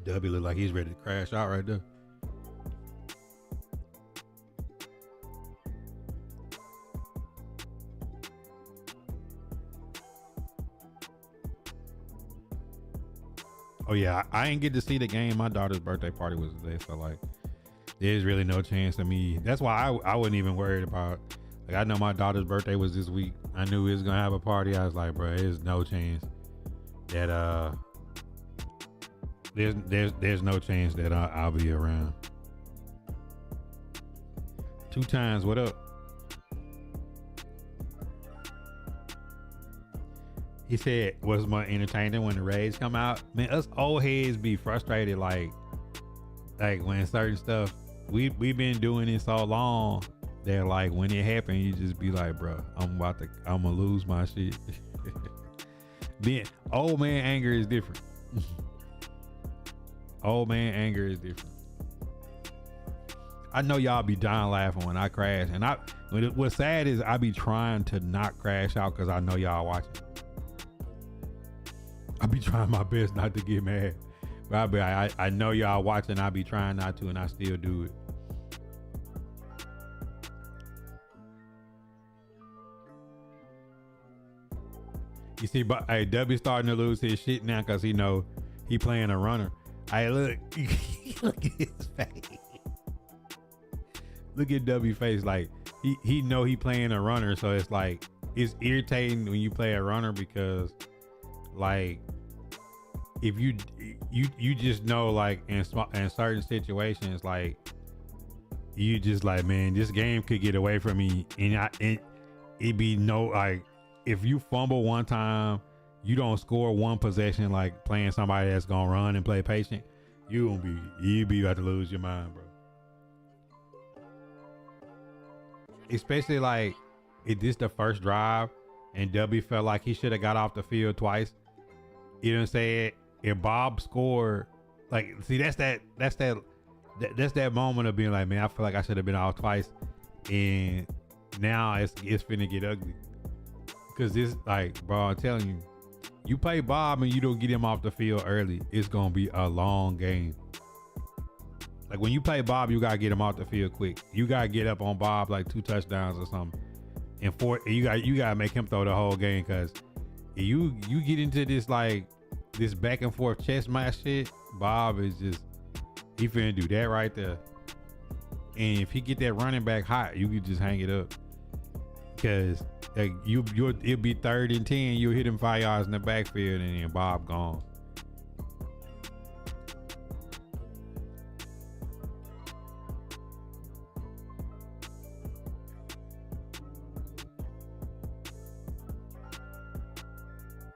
W look like he's ready to crash out right there. Oh yeah, I ain't get to see the game. My daughter's birthday party was today, so like, there's really no chance of me. That's why I wasn't even worried about. Like, I know my daughter's birthday was this week. I knew we was gonna have a party. I was like, bro, there's no chance that there's no chance that I'll be around. 2 times, what up? He said, was more entertaining when the raids come out. Man, us old heads be frustrated like when certain stuff, we've been doing it so long that like when it happens, you just be like, bro, I'm gonna lose my shit. Being old man anger is different. Old man anger is different. I know y'all be dying laughing when I crash, and what's sad is I be trying to not crash out because I know y'all watching. I be trying my best not to get mad, but I know y'all watching. I be trying not to, and I still do it. You see, but hey, W starting to lose his shit now because he know he playing a runner. Hey, look, look at his face. Look at W face. Like he know he playing a runner, so it's like it's irritating when you play a runner because like if you just know like in certain situations like you just like, man, this game could get away from me, and it be no like. If you fumble one time, you don't score one possession like playing somebody that's gonna run and play patient, you be about to lose your mind, bro. Especially like if this the first drive and W felt like he should have got off the field twice. You know what I'm saying? If Bob scored, like, see, that's that moment of being like, man, I feel like I should have been off twice, and now it's finna get ugly. Cause this, like, bro, I'm telling you, you play Bob and you don't get him off the field early, it's gonna be a long game. Like when you play Bob, you gotta get him off the field quick. You gotta get up on Bob like 2 touchdowns or something, and you gotta make him throw the whole game. Cause if you get into this like this back and forth chess match shit, Bob is just he finna do that right there. And if he get that running back hot, you can just hang it up. Cause like it'll be 3rd and 10, you'll hit him 5 yards in the backfield, and then Bob gone.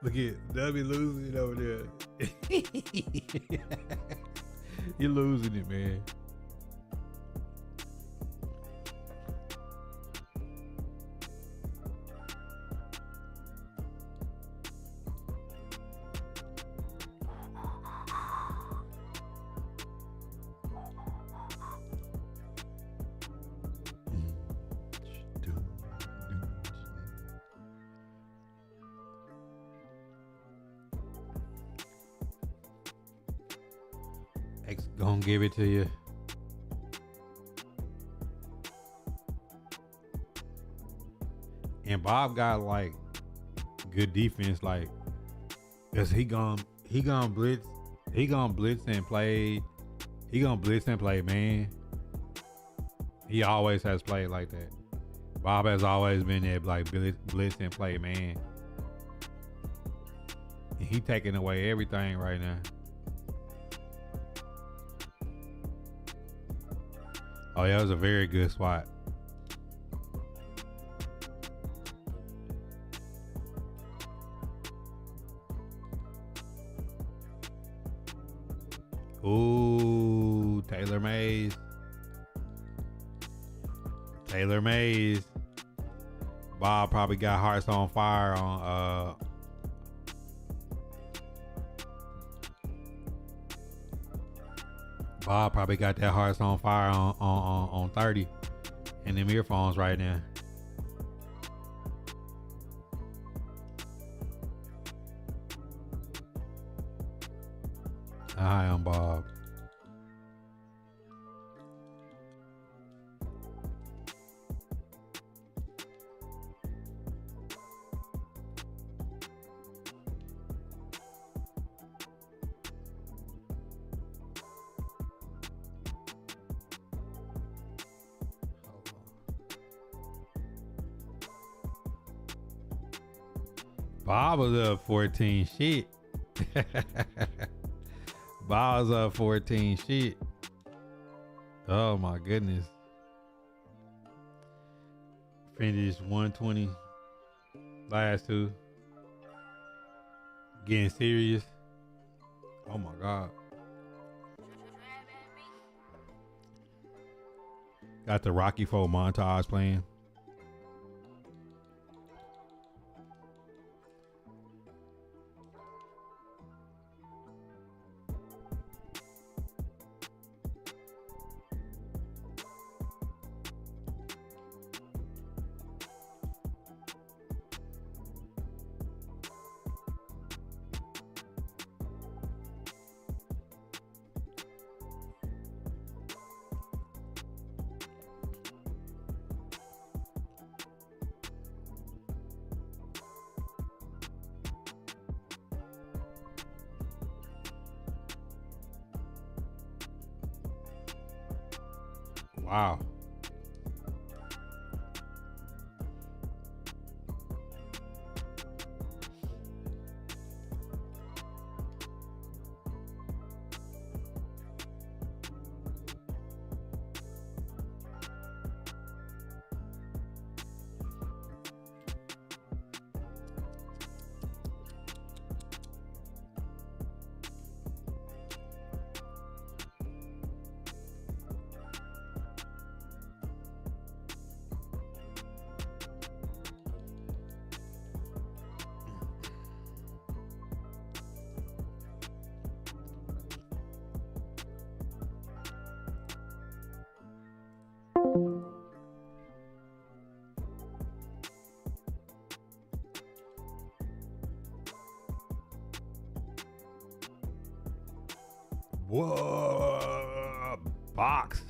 Look at W losing it over there. You're losing it, man. X gonna give it to you. And Bob got like good defense, like, cause he gonna blitz and play. He gonna blitz and play, man. He always has played like that. Bob has always been there, like blitz and play, man. And he taking away everything right now. Oh, yeah, that was a very good spot. Ooh, Taylor Mays. Bob probably got hearts on fire on Bob probably got that hearts on fire on 30 in them earphones right now. Hi, I'm Bob. Bob was up 14 shit. Bob was up 14 shit. Oh my goodness. Finished 120 last two. Getting serious. Oh my God. Got the Rocky IV montage playing. Wow. Whoa, box.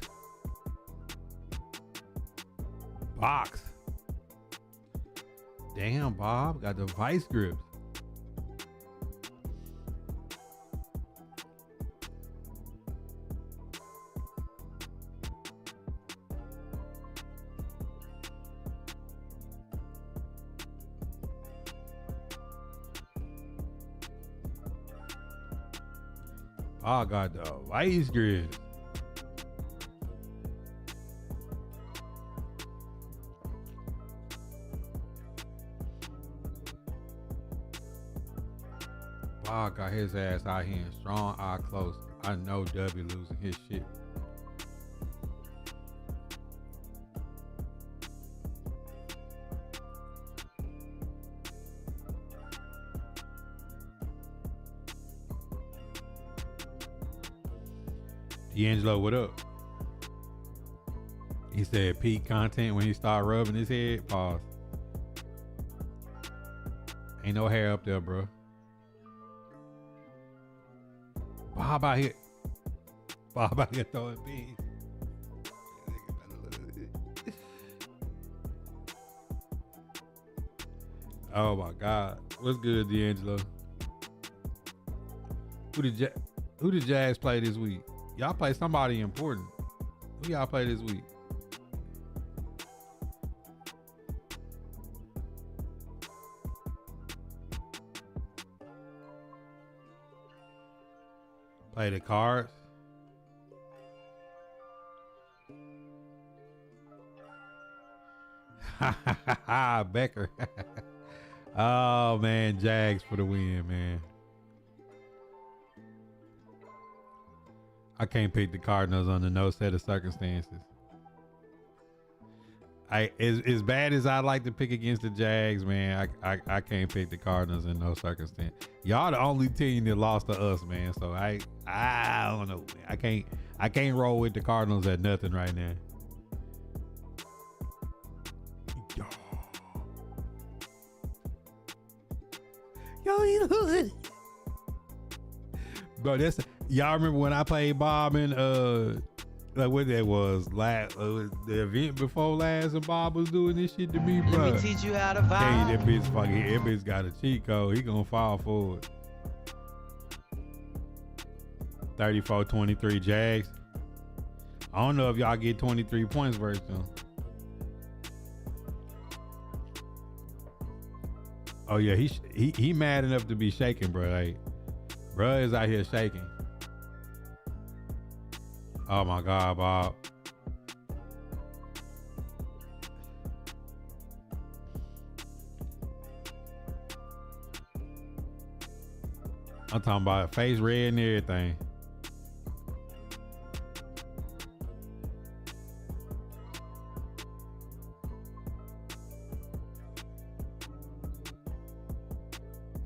Damn, Bob got the vice grips. I got the vice grips. Bob got his ass out here in strong eye close. I know W losing his shit. D'Angelo, what up? He said peak content when he started rubbing his head. Pause. Ain't no hair up there, bro. Bob out here. Bob out here throwing beans. Oh my God. What's good, D'Angelo? Who did Jags play this week? Y'all play somebody important. Who y'all play this week? Play the Cards. Becker. Oh man, Jags for the win, man. I can't pick the Cardinals under no set of circumstances. As bad as I like to pick against the Jags, man, I can't pick the Cardinals in no circumstance. Y'all the only team that lost to us, man. So I don't know, man. I can't roll with the Cardinals at nothing right now. Yo, bro, Y'all remember when I played Bob in like what that was last the event before last, and Bob was doing this shit to me, bro. Let me teach you how to Hey, that vibe. bitch got a cheat code. He gonna fall for it. 34-23 Jags. I don't know if y'all get 23 points versus them. Oh yeah, he mad enough to be shaking, bro. Like, bro is out here shaking. Oh my God, Bob. I'm talking about face red and everything.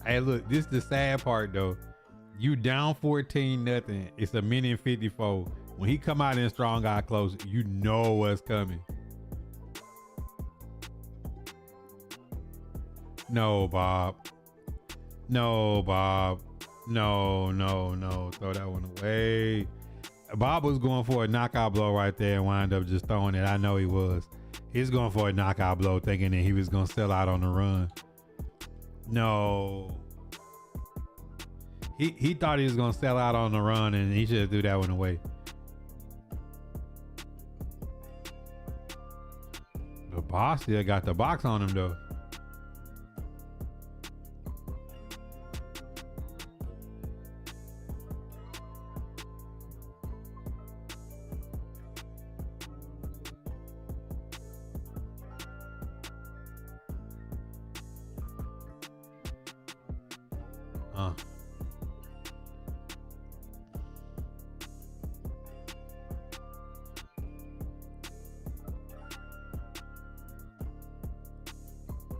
Hey, look, this is the sad part though. You down 14-0. It's a minute and 54. When he come out in strong eye close, you know what's coming. No, Bob. No, Bob. No. Throw that one away. Bob was going for a knockout blow right there and wind up just throwing it. I know he was. He's going for a knockout blow thinking that he was going to sell out on the run. No. He thought he was going to sell out on the run, and he should have threw that one away. But Bob still got the box on him, though.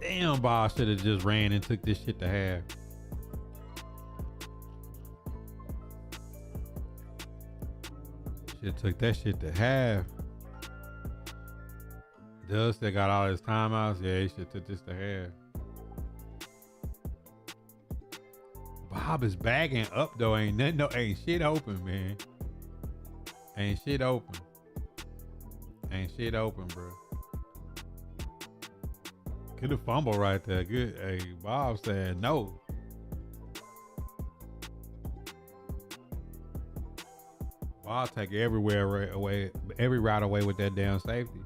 Damn, Bob should have just ran and took this shit to half. Should have took that shit to half. Doug still got all his timeouts. Yeah, he should have took this to half. Bob is bagging up though. Ain't shit open, man. Ain't shit open. Ain't shit open, bro. Could have fumbled right there. Good. Hey, Bob said no. Bob take every route away with that damn safety.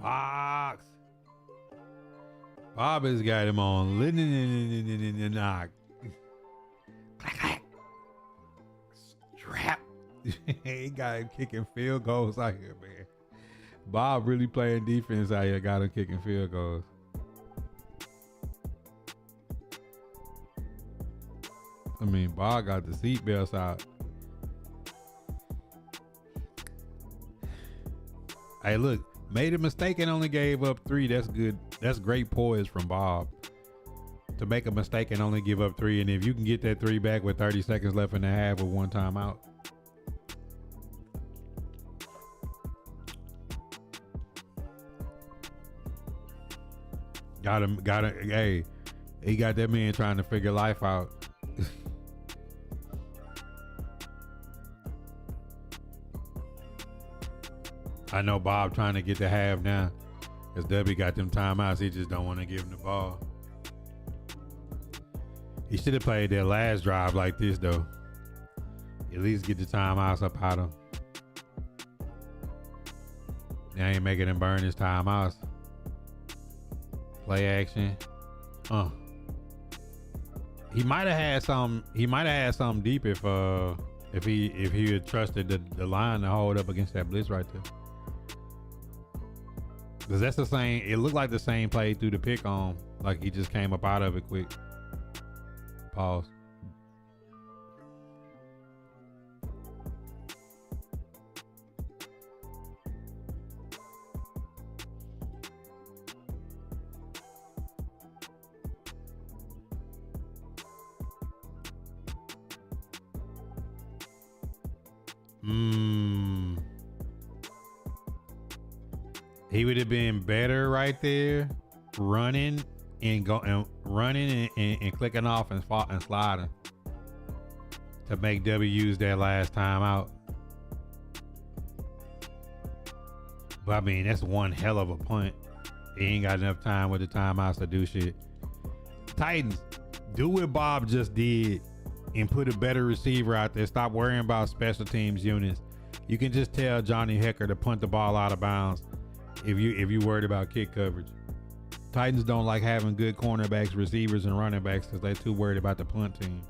Box. Bob has got him on. Knock. Strap. He got him kicking field goals out here, man. Bob really playing defense out here. Got him kicking field goals. I mean, Bob got the seatbelts out. Hey, look. Made a mistake and only gave up 3. That's good. That's great poise from Bob. To make a mistake and only give up 3. And if you can get that 3 back with 30 seconds left in the half with 1 timeout. Got him. Hey, he got that man trying to figure life out. I know Bob trying to get the half now. Because W got them timeouts. He just don't want to give him the ball. He should have played that last drive like this, though. At least get the timeouts up out of him. Now ain't making him burn his timeouts. Play action. He might have had some. He might have had something deep if he had trusted the line to hold up against that blitz right there. Cause that's the same. It looked like the same play through the pick on. Like he just came up out of it quick. Pause. He would have been better right there, running and clicking off and sliding to make W use that last time out. But I mean, that's one hell of a punt. He ain't got enough time with the timeouts to do shit. Titans, do what Bob just did and put a better receiver out there. Stop worrying about special teams units. You can just tell Johnny Hecker to punt the ball out of bounds if you worried about kick coverage. Titans don't like having good cornerbacks, receivers, and running backs because they're too worried about the punt team.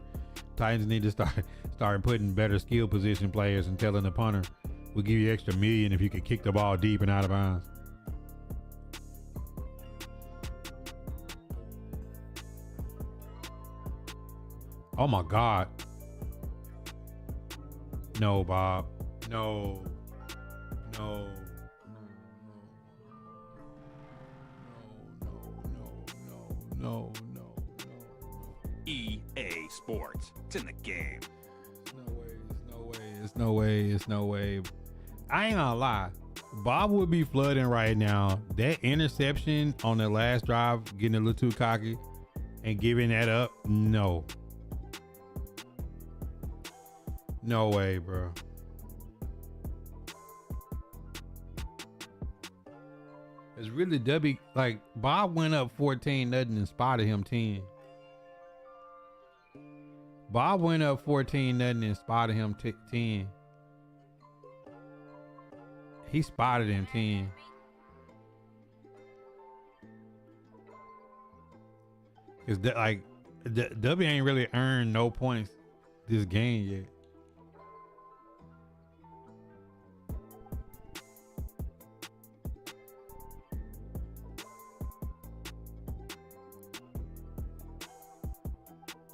Titans need to start putting better skill position players and telling the punter, we'll give you extra $1 million if you can kick the ball deep and out of bounds. Oh my God. No, Bob. No. No. No. EA Sports. It's in the game. It's no way. I ain't gonna lie. Bob would be flooding right now. That interception on the last drive, getting a little too cocky and giving that up. No. No way, bro. It's really W. Like, Bob went up 14-0 and spotted him 10. Bob went up 14-0 and spotted him 10. He spotted him 10. Cause W ain't really earned no points this game yet.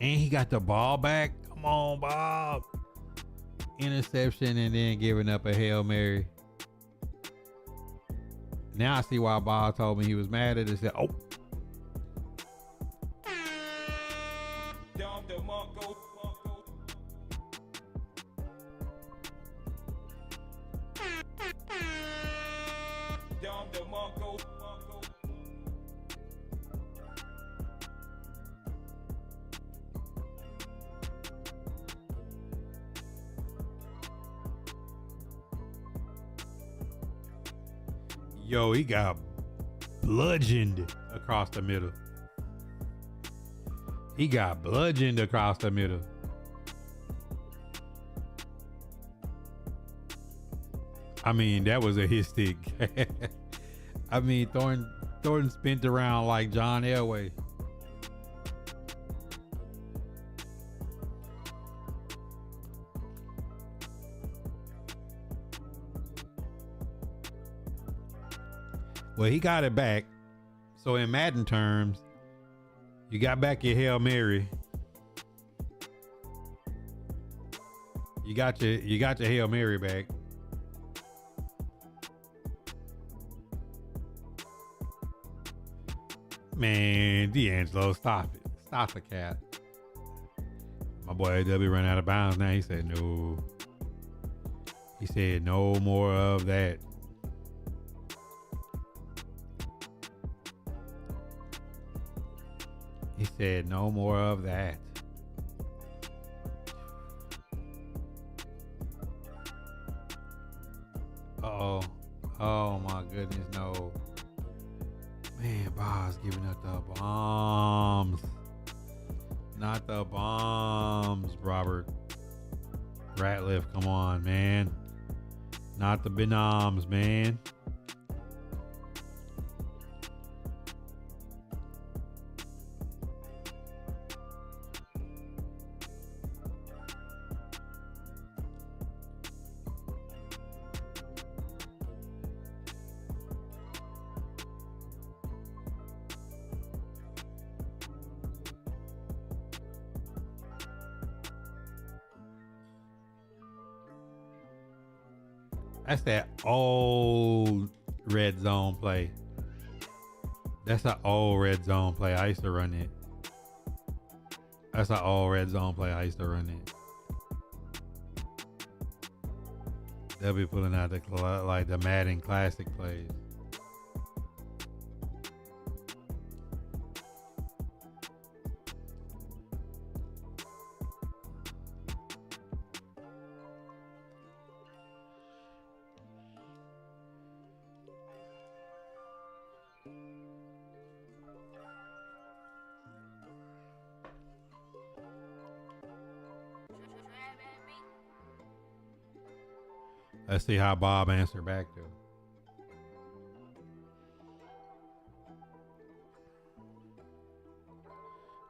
And he got the ball back. Come on, Bob. Interception and then giving up a Hail Mary. Now I see why Bob told me he was mad at it. Said, oh. Yo, he got bludgeoned across the middle. I mean, that was a hit stick. I mean, Thornton spent around like John Elway. Well, he got it back. So in Madden terms, you got back your Hail Mary. You got your Hail Mary back. Man, D'Angelo, stop it. Stop the cat. My boy AW ran out of bounds now. He said no. He said no more of that. He said no more of that. Uh-oh. Oh my goodness, no. Man, Bob's giving up the bombs. Not the bombs, Robert. Ratliff, come on, man. Not the benoms, man. That's that old red zone play. That's an old red zone play. I used to run it. That's an old red zone play. I used to run it. They'll be pulling out the Madden classic plays. Let's see how Bob answered back though.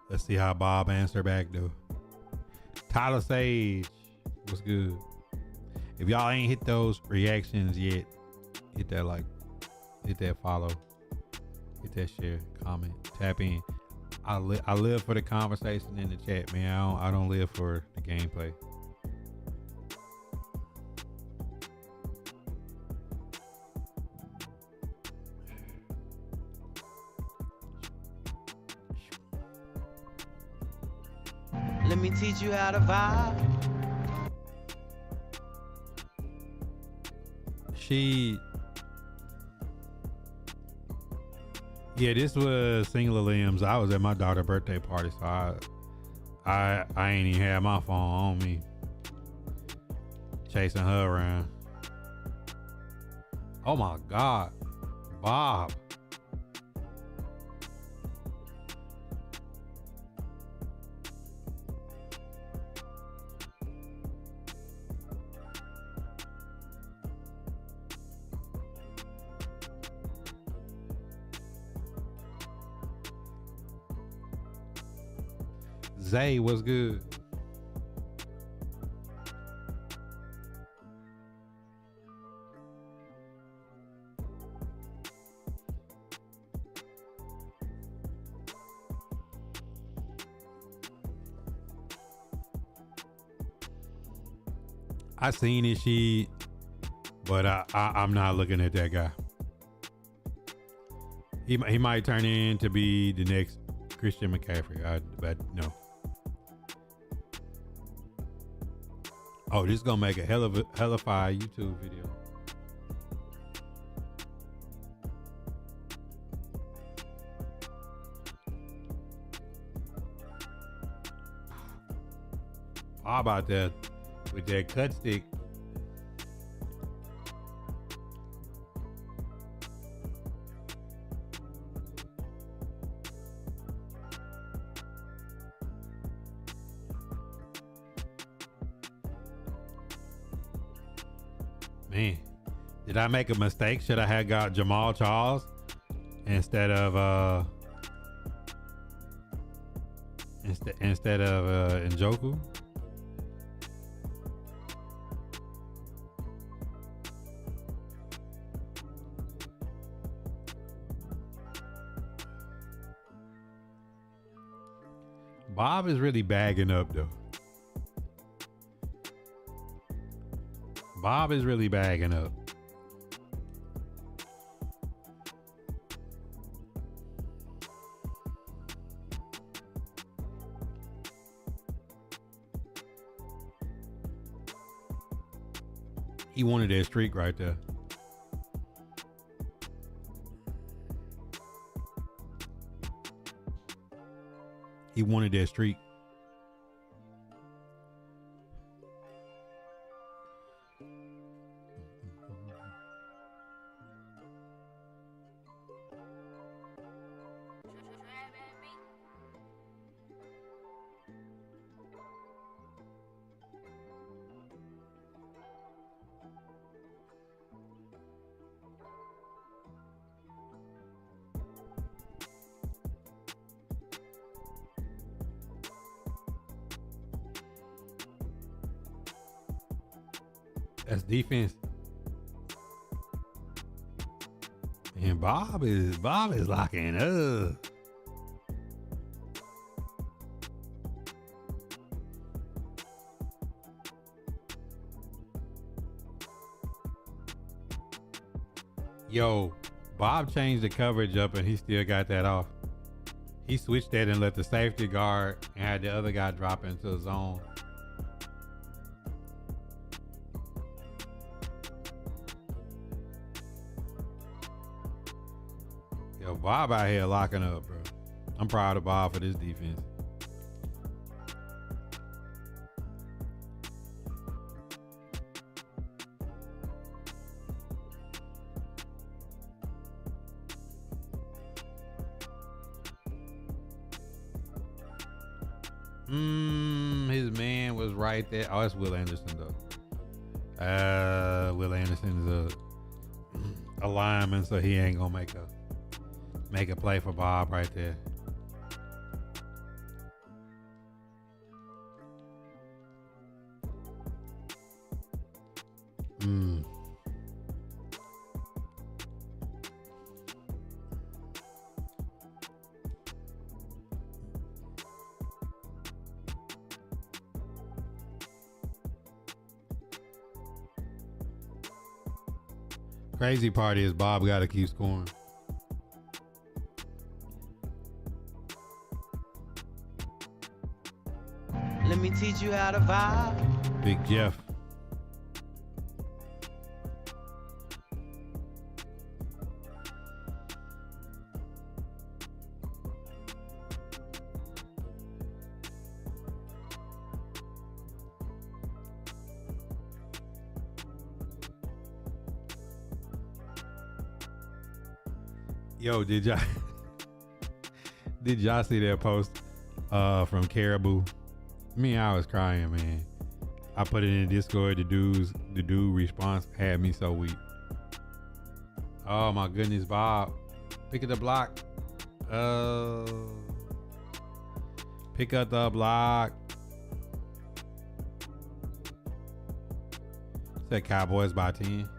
Let's see how Bob answered back though. Tyler Sage, what's good? If y'all ain't hit those reactions yet, hit that like, hit that follow, hit that share, comment, tap in. I live for the conversation in the chat, man. I don't live for the gameplay. Let me teach you how to vibe. Yeah, this was Singular Limbs. I was at my daughter's birthday party, so I ain't even had my phone on me, chasing her around. Oh my God, Bob. Zay, what's good? I seen it, but I'm not looking at that guy. He might turn in to be the next Christian McCaffrey. But no. Oh, this is gonna make a hellified YouTube video. How about that with that cut stick? Man, did I make a mistake? Should I have got Jamal Charles instead of Njoku? Bob is really bagging up though. Bob is really bagging up. He wanted that streak right there. He wanted that streak. That's defense. And Bob is locking up. Yo, Bob changed the coverage up and he still got that off. He switched that and let the safety guard and had the other guy drop into the zone. Yo, Bob out here locking up, bro. I'm proud of Bob for this defense. His man was right there. Oh, that's Will Anderson though. Will Anderson's a lineman, so he ain't gonna make a play for Bob right there. Crazy part is Bob got to keep scoring. Let me teach you how to vibe. Big Jeff. Yo, did y'all see that post from Caribou? Me, I was crying, man. I put it in Discord. The dude response had me so weak. Oh my goodness, Bob. Pick up the block. Pick up the block. Said Cowboys by 10.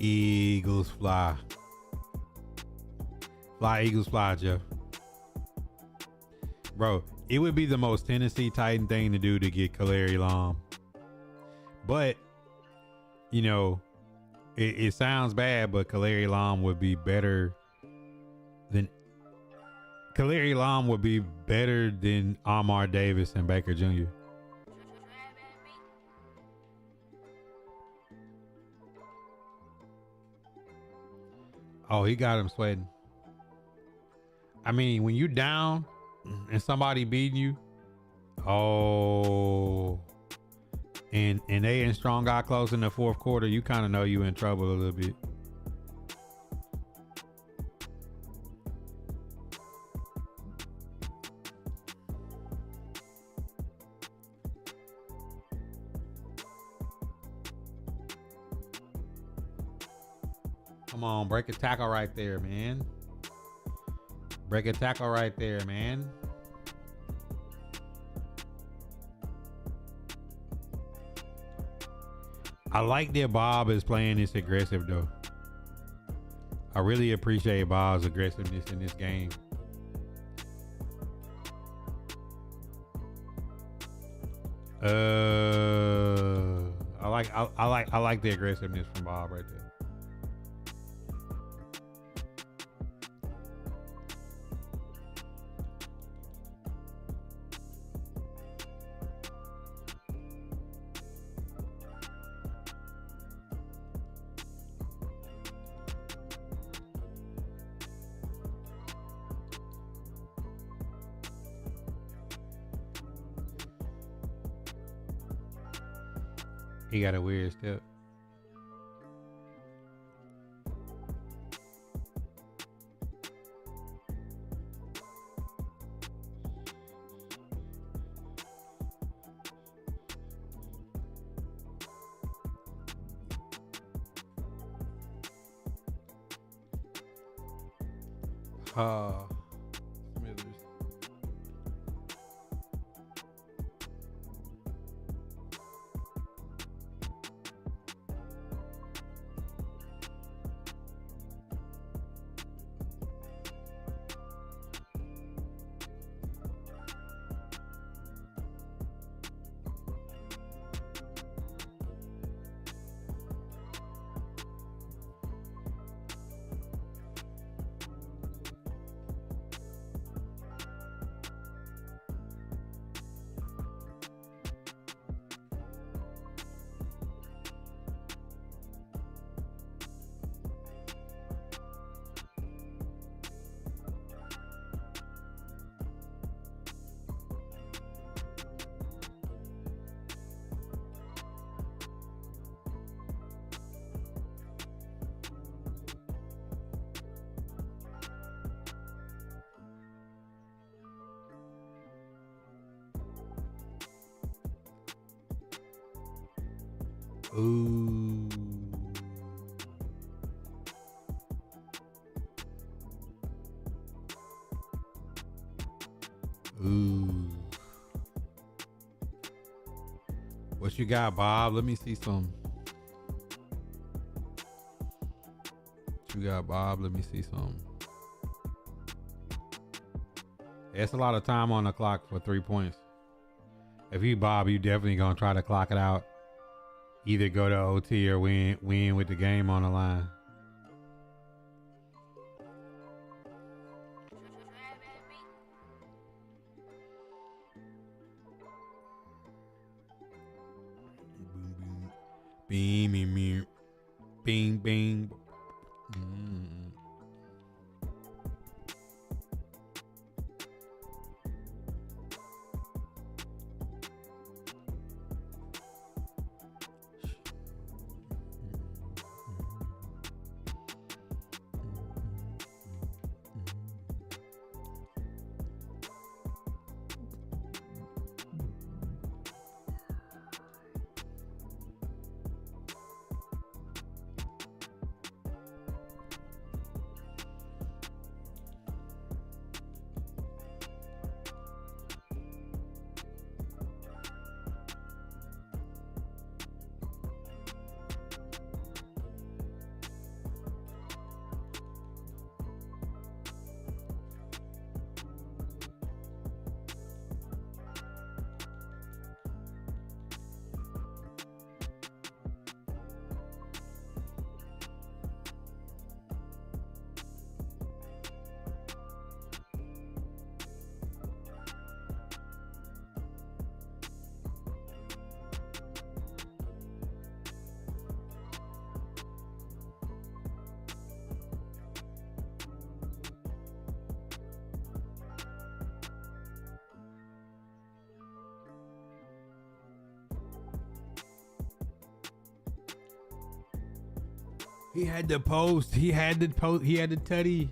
Eagles fly. Fly, Eagles fly, Jeff. Bro, it would be the most Tennessee Titan thing to do to get Kalari Long. But, you know, it sounds bad, but Kalari Long would be better than Ahmar Davis and Baker Jr. Oh, he got him sweating. I mean, when you down and somebody beating you, and they in strong got close in the fourth quarter, you kind of know you in trouble a little bit. Come on, break a tackle right there, man. Break a tackle right there, man. I like that Bob is playing this aggressive, though. I really appreciate Bob's aggressiveness in this game. I like the aggressiveness from Bob right there. He got a weird step. Smithers. Ooh. Ooh. What you got, Bob? Let me see some. What you got, Bob? Let me see some. It's a lot of time on the clock for 3 points. If you, Bob, you definitely gonna try to clock it out. Either go to OT or win with the game on the line. Bing, bing, bing, bing, bing. He had the post. He had the post. He had the tutty.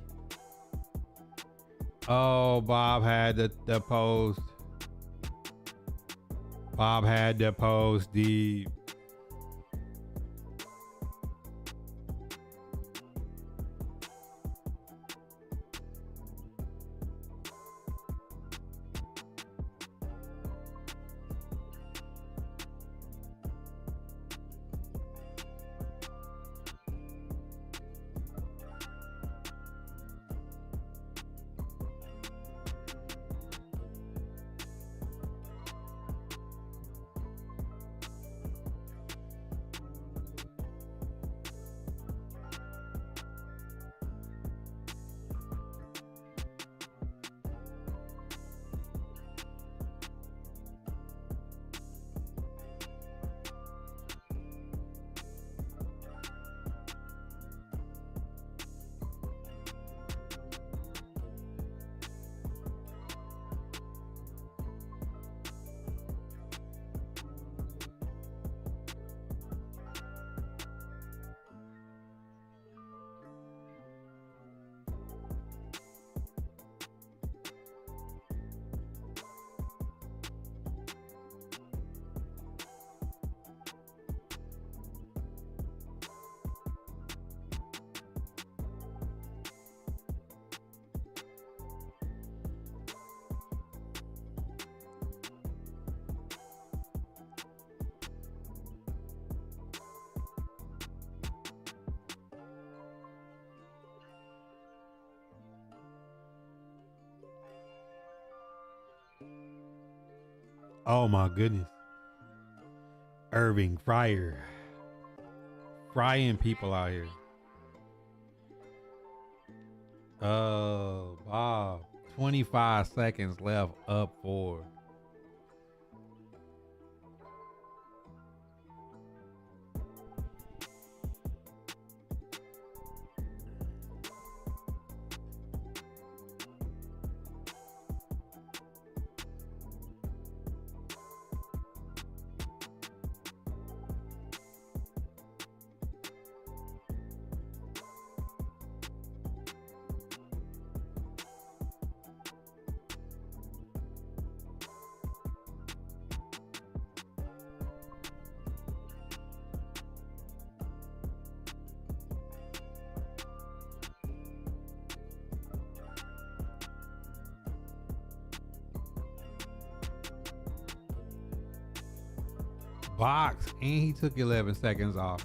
Oh, Bob had the post. Bob had the post deep. Oh my goodness. Irving Fryer. Frying people out here. Oh, Bob. 25 seconds left, up 4. box and he took 11 seconds off.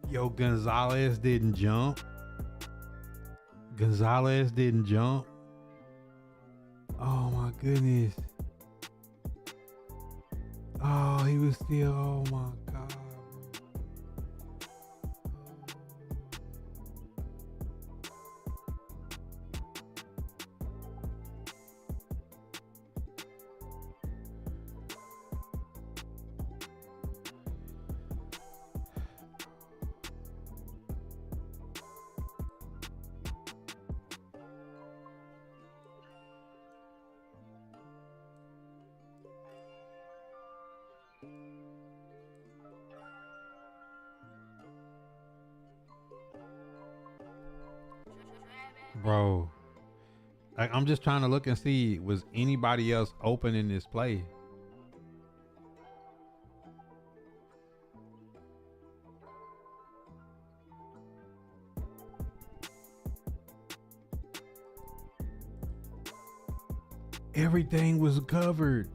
Yo, Gonzalez didn't jump. Gonzalez didn't jump. Oh my goodness. Oh, he was still, oh my God. Bro, like, I'm just trying to look and see, was anybody else open in this play? Everything was covered.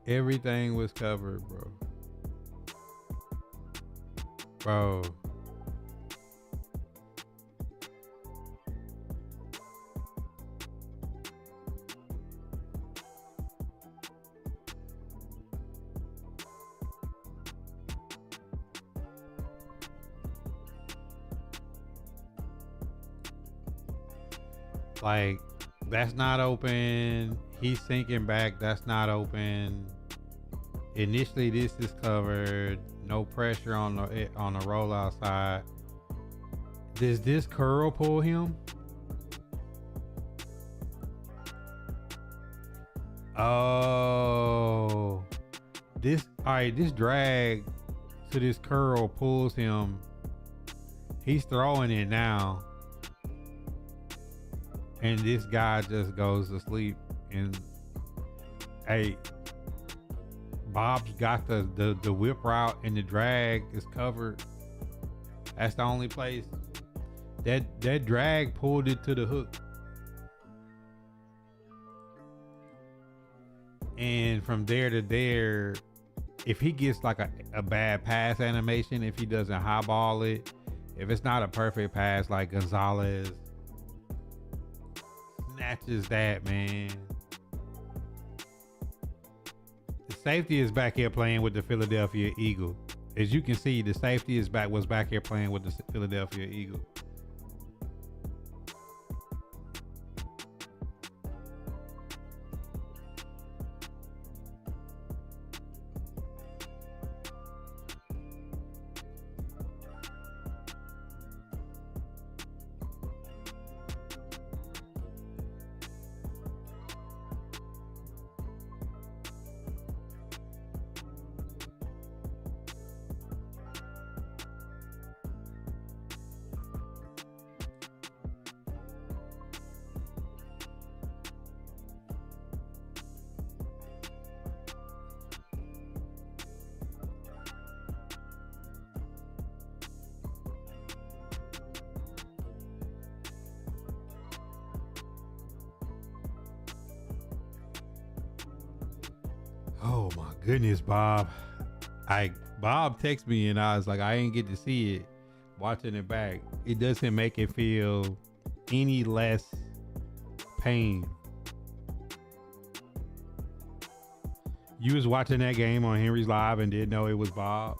Everything was covered, bro. Bro. Like, that's not open. He's sinking back. That's not open. Initially, this is covered. No pressure on the rollout side. Does this curl pull him? Oh, this, all right, this drag to this curl pulls him. He's throwing it now. And this guy just goes to sleep. And hey, Bob's got the whip route and the drag is covered. That's the only place. That drag pulled it to the hook. And from there to there, if he gets like a bad pass animation, if he doesn't highball it, if it's not a perfect pass like Gonzalez snatches that, man. The safety is back here playing with the Philadelphia Eagle. As you can see, the safety was back here playing with the Philadelphia Eagle. goodness, Bob. Bob texted me and I was like, I ain't get to see it. Watching it back, it doesn't make it feel any less pain. You was watching that game on Henry's Live and didn't know it was Bob.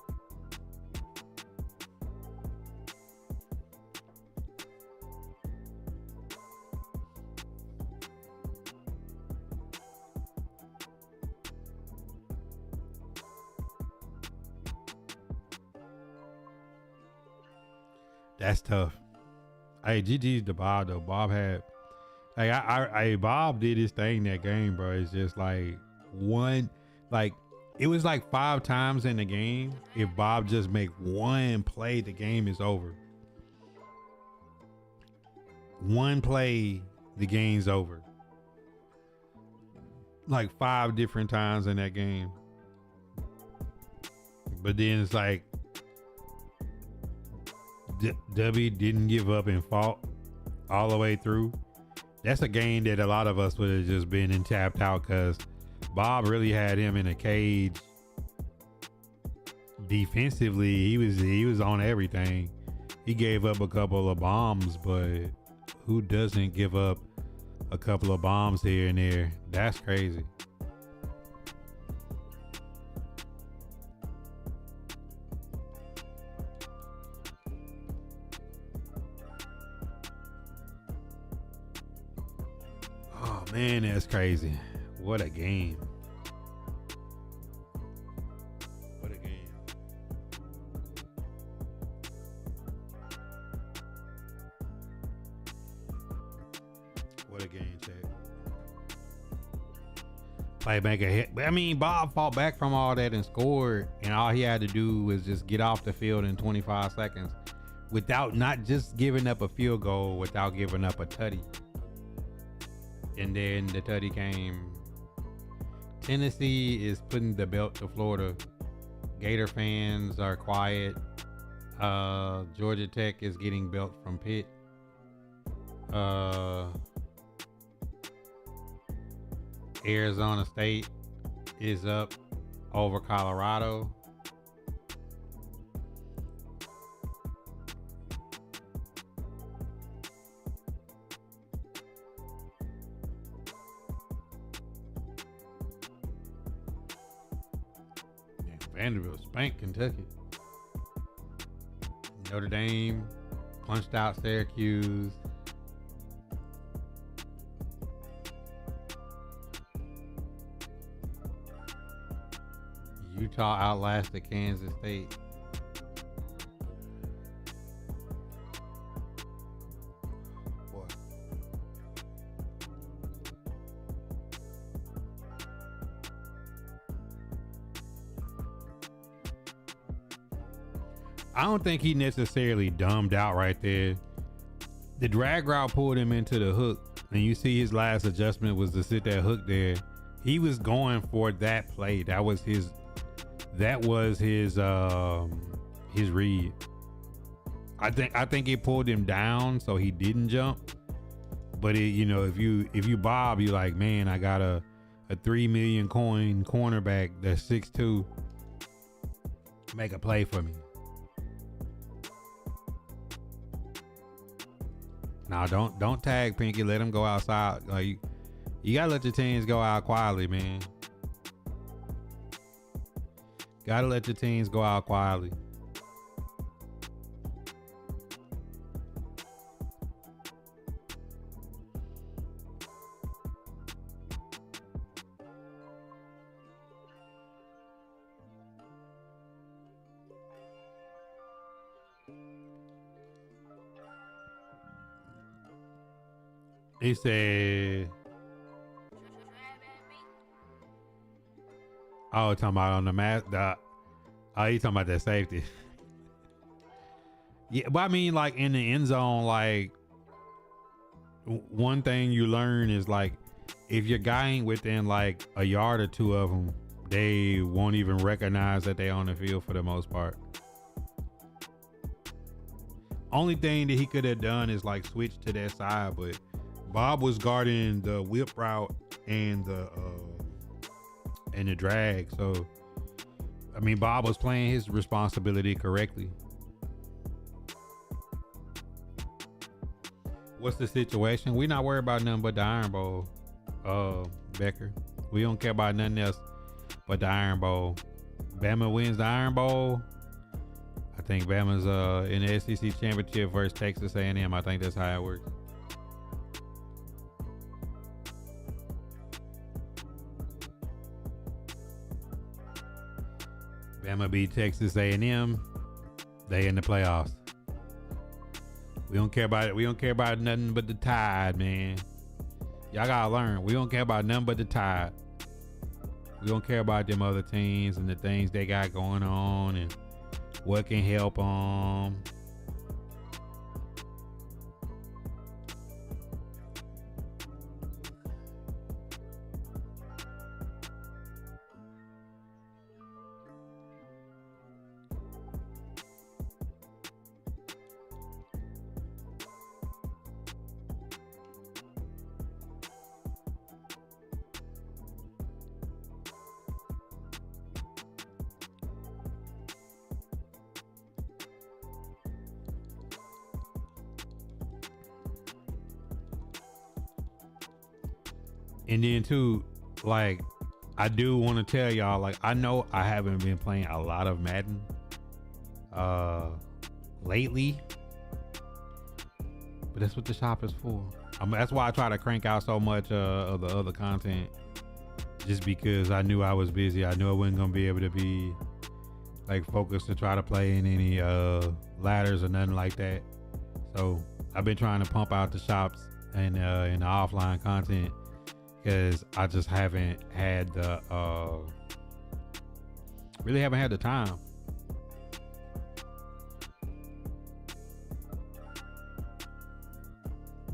That's tough. Hey, GG's to Bob though. Bob had, like, Bob did his thing that game, bro. It's just like it was like 5 times in the game. If Bob just make one play, the game is over. One play, the game's over. Like 5 different times in that game. But then it's like, W didn't give up and fought all the way through. That's a game that a lot of us would have just been and tapped out because Bob really had him in a cage. Defensively, he was on everything. He gave up a couple of bombs, but who doesn't give up a couple of bombs here and there? That's crazy. Oh man, that's crazy. What a game. What a game. What a game, Chad. Playmaker hit. I mean, Bob fought back from all that and scored, and all he had to do was just get off the field in 25 seconds without not just giving up a field goal, without giving up a tutty. And then the tutty came. Tennessee is putting the belt to Florida. Gator fans are quiet. Georgia Tech is getting belt from Pitt. Arizona State is up over Colorado. Vanderbilt spanked Kentucky. Notre Dame punched out Syracuse. Utah outlasted Kansas State. What? I don't think he necessarily dumbed out right there. The drag route pulled him into the hook, and you see his last adjustment was to sit that hook there. He was going for that play. That was his read. I think it pulled him down so he didn't jump. But it, you know, if you bob, you're like, man, I got a 3 million coin cornerback that's 6'2". Make a play for me. Now don't tag Pinky. Let him go outside. Like you gotta let your teams go out quietly, man. Gotta let your teams go out quietly. He said, "Oh, talking about on the mat. Oh, you talking about that safety? Yeah, but I mean, like in the end zone, like one thing you learn is like if your guy ain't within like a yard or two of them, they won't even recognize that they on the field for the most part. Only thing that he could have done is like switch to that side, but Bob was guarding the whip route and the and the drag. So, I mean, Bob was playing his responsibility correctly. What's the situation? We not worried about nothing but the Iron Bowl, Becker. We don't care about nothing else but the Iron Bowl. Bama wins the Iron Bowl. I think Bama's in the SEC championship versus Texas A&M. I think that's how it works. Bama beat Texas A&M. They in the playoffs. We don't care about it. We don't care about nothing but the Tide, man. Y'all gotta learn. We don't care about nothing but the Tide. We don't care about them other teams and the things they got going on and what can help them. And then too, like, I do want to tell y'all, like, I know I haven't been playing a lot of Madden lately, but that's what the shop is for. That's why I try to crank out so much of the other content, just because I knew I was busy. I knew I wasn't gonna be able to be like focused to try to play in any ladders or nothing like that. So I've been trying to pump out the shops and the offline content, because I just haven't had the really haven't had the time.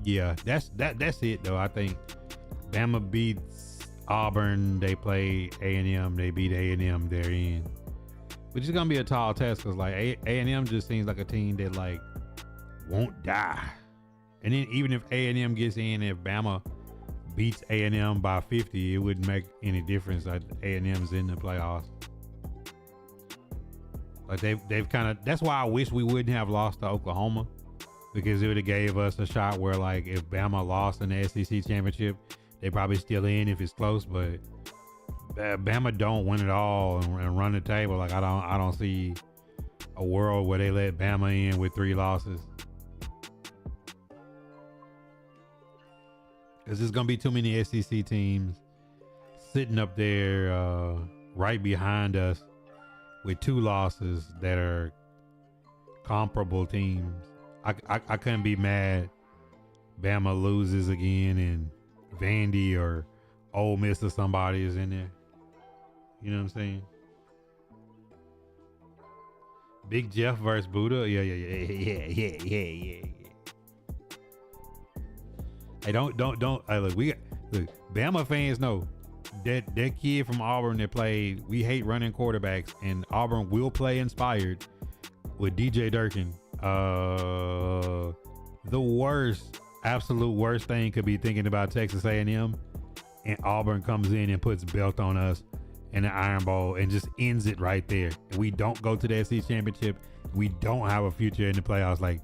Yeah, that's it though. I think Bama beats Auburn. They play A&M. They beat A&M. They're in, which is gonna be a tall test, because like A&M just seems like a team that like won't die. And then even if A&M gets in, if Bama beats A&M by 50, it wouldn't make any difference. Like A&M's in the playoffs. Like they've kind of, that's why I wish we wouldn't have lost to Oklahoma, because it would have gave us a shot where, like, if Bama lost in the SEC championship, they probably still in if it's close. But Bama don't win it all and run the table. Like I don't see a world where they let Bama in with 3 losses. Because there's going to be too many SEC teams sitting up there right behind us with 2 losses that are comparable teams. I couldn't be mad Bama loses again and Vandy or Ole Miss or somebody is in there. You know what I'm saying? Big Jeff versus Buddha. Yeah. Hey, don't. Hey, look, Bama fans know that kid from Auburn that played. We hate running quarterbacks, and Auburn will play inspired with DJ Durkin. The absolute worst thing could be thinking about Texas A&M, and Auburn comes in and puts belt on us in the Iron Bowl and just ends it right there. And we don't go to the SEC championship. We don't have a future in the playoffs. Like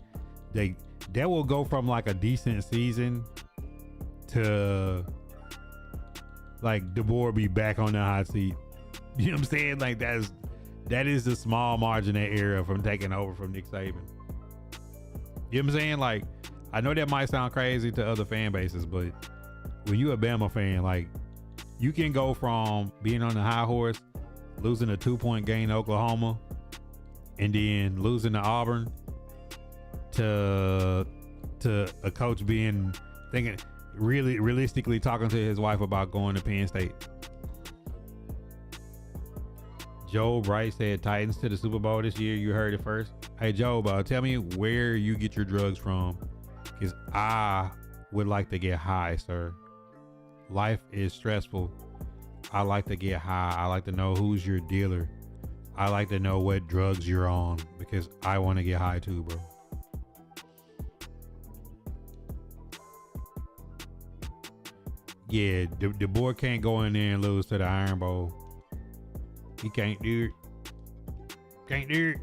that will go from like a decent season to like DeBoer be back on the hot seat. You know what I'm saying? Like that is the small margin of error from taking over from Nick Saban. You know what I'm saying? Like, I know that might sound crazy to other fan bases, but when you a Bama fan, like, you can go from being on the high horse, losing a 2-point game to Oklahoma, and then losing to Auburn, to a coach thinking really realistically talking to his wife about going to Penn State. Joe Bright said Titans to the Super Bowl this year. You heard it first. Hey, Joe, tell me where you get your drugs from, because I would like to get high, sir. Life is stressful. I like to get high. I like to know who's your dealer. I like to know what drugs you're on, because I want to get high too, bro. Yeah, the boy can't go in there and lose to the Iron Bowl. He can't do it. Can't do it.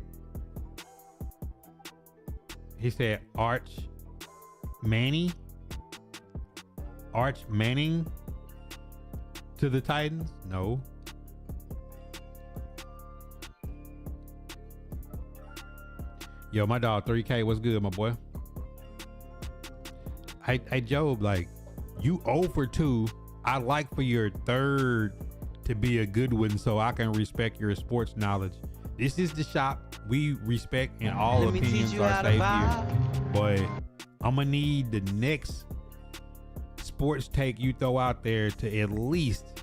He said Arch Manning to the Titans? No. Yo, my dog 3K, what's good, my boy? Hey Job, like, you 0 for 2. I like for your third to be a good one so I can respect your sports knowledge. This is the shop. We respect and all opinions are safe here. But I'm gonna need the next sports take you throw out there to at least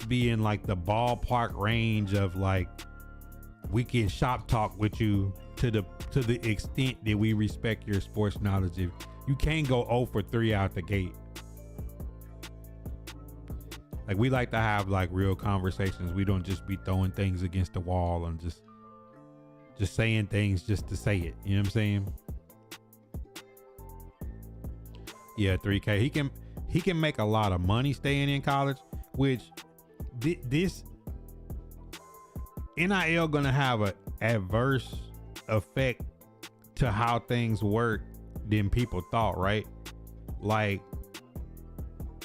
be in like the ballpark range of like we can shop talk with you to the extent that we respect your sports knowledge. If you can't go 0 for 3 out the gate. Like, we like to have like real conversations. We don't just be throwing things against the wall and just saying things just to say it. You know what I'm saying? Yeah, 3K. He can make a lot of money staying in college, which this NIL gonna have an adverse effect to how things work than people thought, right? Like,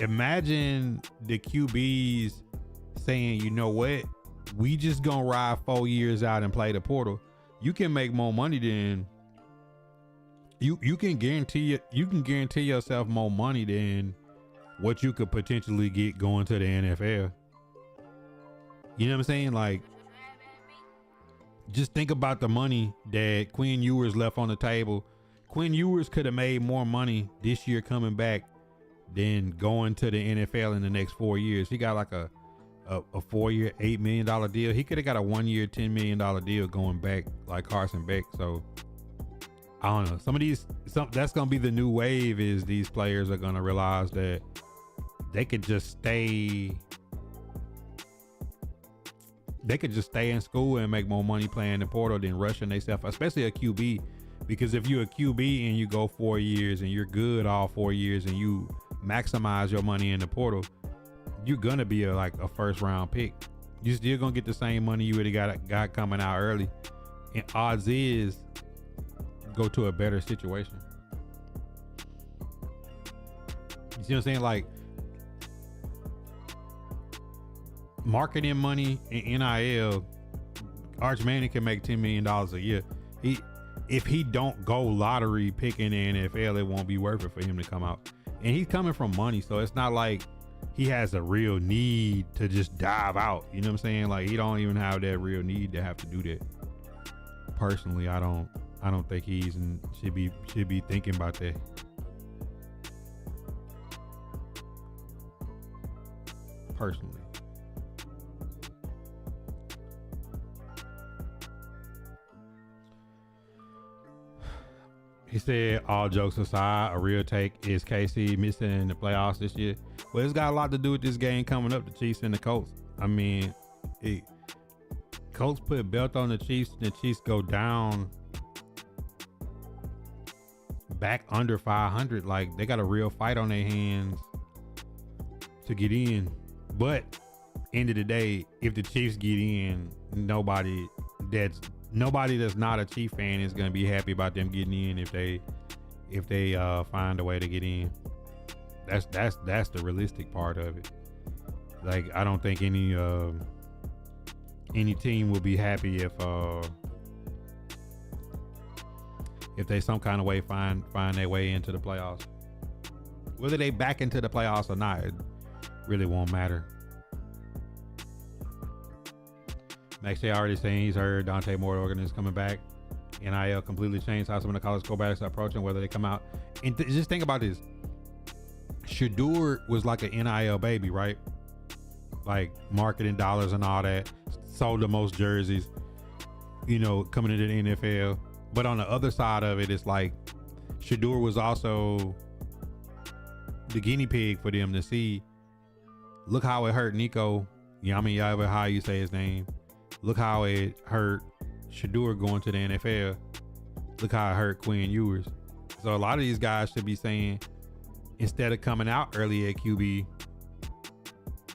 imagine the QBs saying, you know what, we just gonna ride 4 years out and play the portal. You can make more money than you can guarantee yourself more money than what you could potentially get going to the NFL. You know what I'm saying? Like, just think about the money that Quinn Ewers left on the table. Quinn Ewers could have made more money this year coming back than going to the NFL in the next 4 years. He got like a 4-year, $8 million deal. He could have got a 1 year, $10 million deal going back like Carson Beck. So I don't know. That's going to be the new wave, is these players are going to realize that they could just stay in school and make more money playing the portal than rushing themselves, especially a QB. Because if you're a QB and you go 4 years and you're good all 4 years and you maximize your money in the portal, you're gonna be a first round pick. You're still gonna get the same money you would have got coming out early. And odds is, go to a better situation. You see what I'm saying? Like, marketing money in NIL, Arch Manning can make $10 million a year. If he don't go lottery picking the NFL, it won't be worth it for him to come out. And he's coming from money, so it's not like he has a real need to just dive out. You know what I'm saying? Like, he don't even have that real need to have to do that. Personally, I don't think he's and should be thinking about that. Personally. He said, all jokes aside, a real take is KC missing the playoffs this year. Well, it's got a lot to do with this game coming up, the Chiefs and the Colts. I mean, Colts put a belt on the Chiefs, and the Chiefs go down back under 500. Like, they got a real fight on their hands to get in. But end of the day, if the Chiefs get in, nobody that's not a Chief fan is going to be happy about them getting in if they find a way to get in. That's the realistic part of it. Like, I don't think any team will be happy if they some kind of way find their way into the playoffs. Whether they back into the playoffs or not, it really won't matter. Max J already saying he's heard Dante Moore is coming back. NIL completely changed how some of the college quarterbacks are approaching whether they come out. And just think about this. Shador was like an NIL baby, right? Like, marketing dollars and all that. Sold the most jerseys, coming into the NFL. But on the other side of it, it's like Shador was also the guinea pig for them to see. Look how it hurt Nico. Yama, how you say his name. Look how it hurt Shador going to the NFL. Look how it hurt Quinn Ewers. So a lot of these guys should be saying, instead of coming out early at QB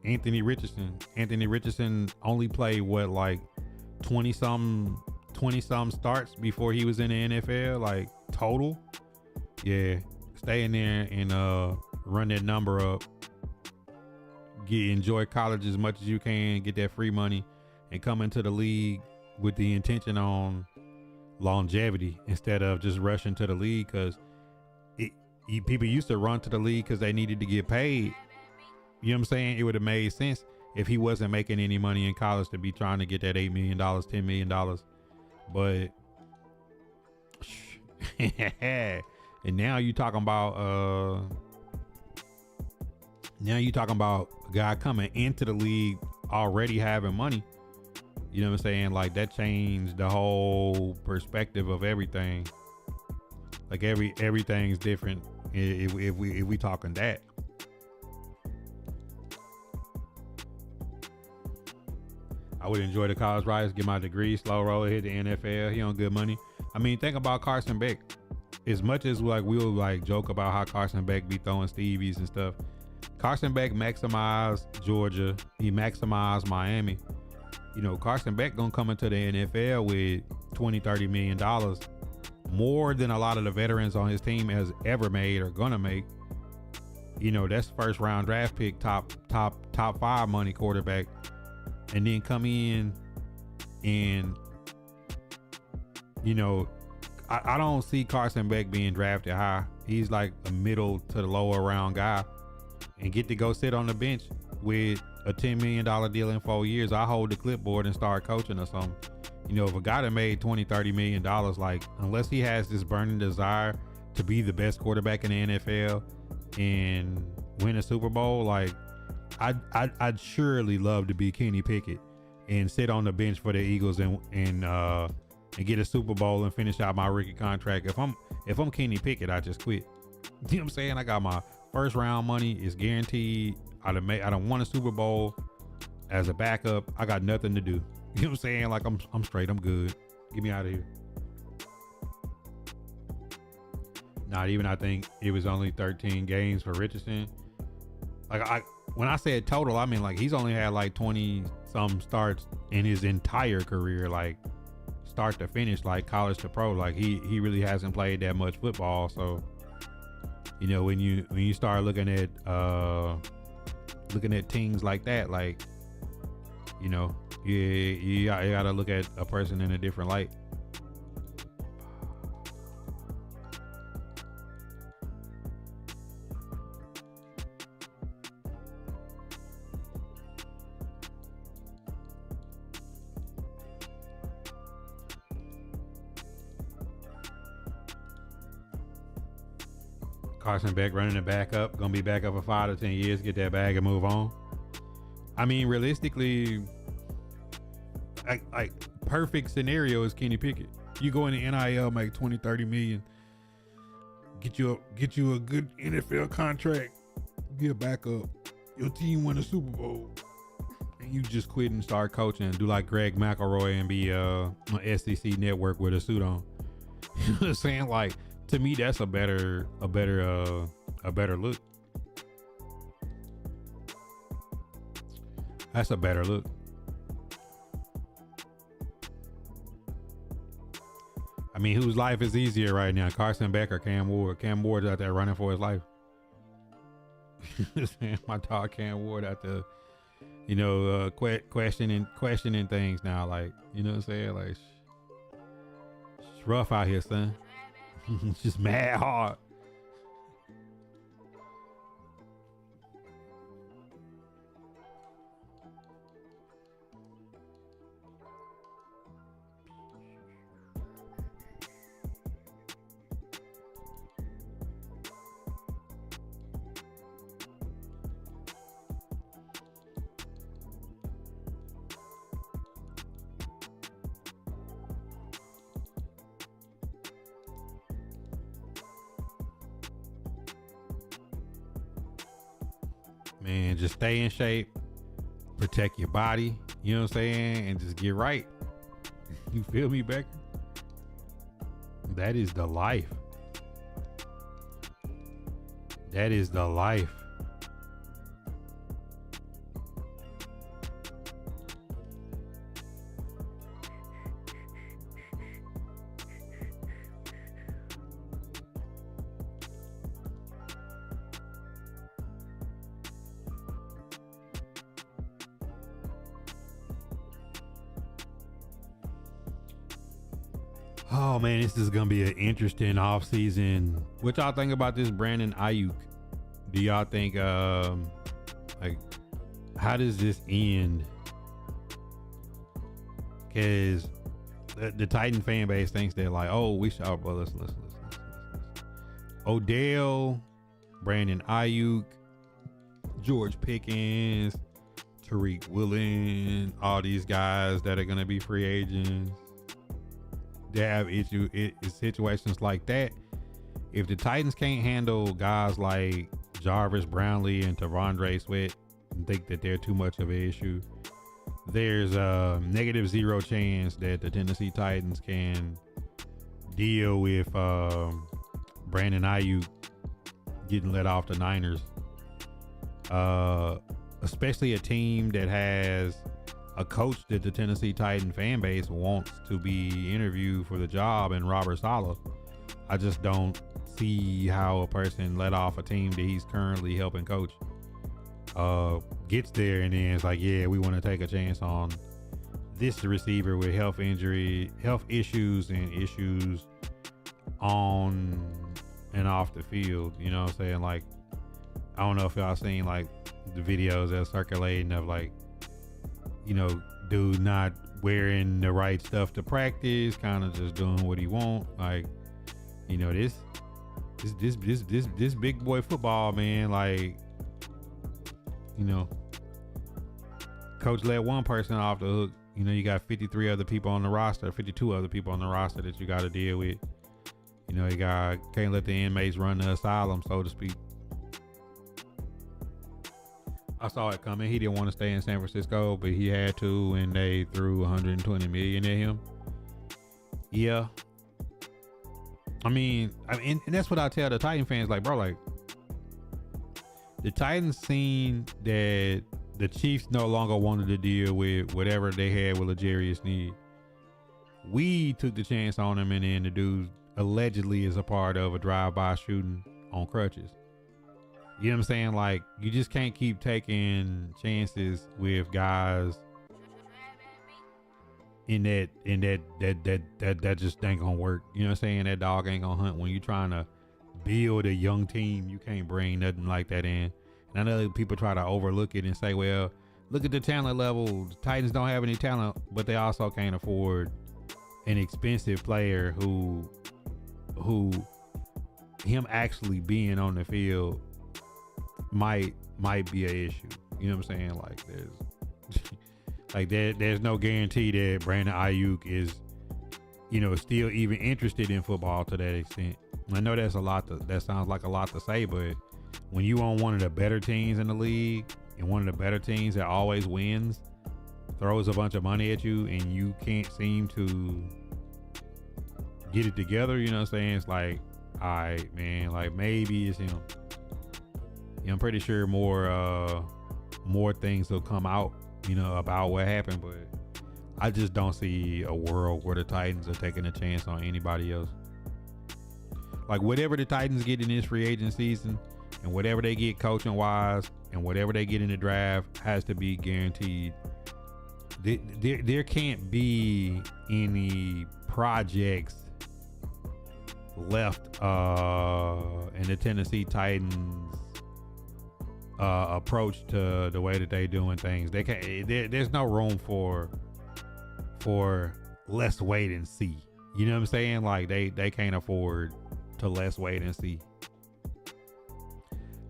Anthony Richardson. Anthony Richardson only played what, like 20 some starts before he was in the NFL, like total. Yeah, stay in there and run that number up. Enjoy college as much as you can, get that free money, and come into the league with the intention on longevity instead of just rushing to the league, because people used to run to the league because they needed to get paid. You know what I'm saying? It would have made sense if he wasn't making any money in college to be trying to get that $8 million, $10 million. But and now you talking about a guy coming into the league already having money. You know what I'm saying? Like, that changed the whole perspective of everything. Like everything's different if we talking that. I would enjoy the college rise, get my degree, slow roll, hit the NFL. He on good money. I mean, think about Carson Beck. As much as like we'll like joke about how Carson Beck be throwing Stevies and stuff, Carson Beck maximized Georgia. He maximized Miami. You know, Carson Beck gonna come into the NFL with $20-30 million, more than a lot of the veterans on his team has ever made or gonna make. You know, that's first round draft pick, top 5 money quarterback, and then come in and, you know, I don't see Carson Beck being drafted high. He's like a middle to the lower round guy, and get to go sit on the bench with a $10 million deal in 4 years. I hold the clipboard and start coaching or something. You know, if a guy that made $20-30 million, like, unless he has this burning desire to be the best quarterback in the NFL and win a Super Bowl, like, I'd surely love to be Kenny Pickett and sit on the bench for the Eagles and get a Super Bowl and finish out my rookie contract. If I'm Kenny Pickett, I just quit. You know what I'm saying? I got my first round money. It's guaranteed. I don't want a Super Bowl as a backup. I got nothing to do. You know what I'm saying? Like, I'm straight. I'm good. Get me out of here. Not even, I think it was only 13 games for Richardson. Like, when I said total, I mean, like, he's only had like 20 some starts in his entire career, like start to finish, like college to pro. Like, he really hasn't played that much football. So, you know, when you start looking at things like that, like, you know, you gotta look at a person in a different light. Carson Beck running the back up, gonna be back up for 5 to 10 years, get that bag and move on. I mean, realistically, like perfect scenario is Kenny Pickett. You go in the NIL, make 20-30 million, get you a good NFL contract, be a backup, your team win a Super Bowl, and you just quit and start coaching, do like Greg McElroy and be on SEC Network with a suit on. You know what I'm saying? Like, to me, that's a better look. That's a better look. I mean, whose life is easier right now, Carson Beck or Cam Ward? Cam Ward's out there running for his life. My dog Cam Ward out there, you know, questioning things now. Like, you know what I'm saying? Like, it's rough out here, son. It's just mad hard. Man, just stay in shape, protect your body, you know what I'm saying, and just get right. You feel me, Becker? That is the life. That is the life. Oh man, this is gonna be an interesting offseason. What y'all think about this Brandon Ayuk? Do y'all think like how does this end? Cause the Titan fan base thinks they're like, oh, we should listen. Odell, Brandon Ayuk, George Pickens, Tariq Woolen, all these guys that are gonna be free agents. They have situations like that. If the Titans can't handle guys like Jarvis Brownlee and Tavondre Sweat and think that they're too much of an issue, there's a -0 chance that the Tennessee Titans can deal with Brandon Ayuk getting let off the Niners. Especially a team that has a coach that the Tennessee Titan fan base wants to be interviewed for the job, and Robert Saleh. I just don't see how a person let off a team that he's currently helping coach gets there and then it's like, yeah, we want to take a chance on this receiver with health issues and issues on and off the field. You know what I'm saying? Like, I don't know if y'all seen like the videos that are circulating of like, you know, dude not wearing the right stuff to practice, kind of just doing what he want. Like, you know, this big boy football, man. Like, you know, coach let one person off the hook. You know, you got 53 other people on the roster, 52 other people on the roster that you got to deal with. You know, you can't let the inmates run the asylum, so to speak. I saw it coming. He didn't want to stay in San Francisco, but he had to, and they threw $120 million at him. Yeah. I mean, and that's what I tell the Titan fans, like, bro, like, the Titans seen that the Chiefs no longer wanted to deal with whatever they had with L'Jarius Sneed. We took the chance on him, and then the dude allegedly is a part of a drive-by shooting on crutches. You know what I'm saying? Like, you just can't keep taking chances with guys in that just ain't gonna work. You know what I'm saying? That dog ain't gonna hunt. When you trying to build a young team, you can't bring nothing like that in. And I know people try to overlook it and say, well, look at the talent level. The Titans don't have any talent, but they also can't afford an expensive player who him actually being on the field might be an issue. You know what I'm saying? Like, there's no guarantee that Brandon Ayuk is, you know, still even interested in football to that extent. I know that sounds like a lot to say, but when you on one of the better teams in the league and one of the better teams that always wins, throws a bunch of money at you, and you can't seem to get it together, you know what I'm saying? It's like, all right, man, like, maybe it's him. You know, I'm pretty sure more things will come out, you know, about what happened, but I just don't see a world where the Titans are taking a chance on anybody else. Like, whatever the Titans get in this free agent season, and whatever they get coaching wise, and whatever they get in the draft has to be guaranteed. There can't be any projects left in the Tennessee Titans approach to the way that they doing things. They can't. There's no room for let's wait and see. You know what I'm saying? Like, they can't afford to let's wait and see.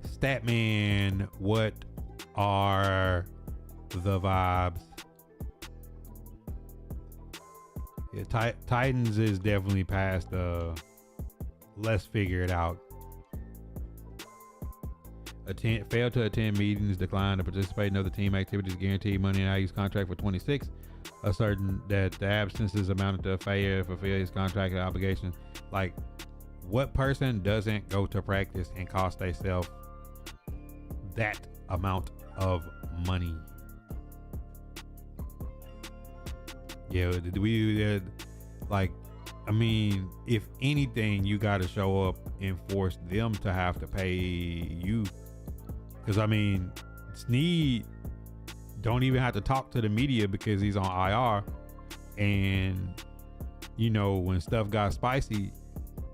Statman, what are the vibes? Yeah, Titans is definitely past let's figure it out. Failed to attend meetings, declined to participate in other team activities, guaranteed money in Ayuk's contract for 26. Asserting that the absences amounted to a failure to fulfill his contract obligation. Like, what person doesn't go to practice and cost themselves that amount of money? Yeah, like, I mean, if anything, you got to show up and force them to have to pay you. Because, I mean, Sneed don't even have to talk to the media because he's on IR. And you know, when stuff got spicy,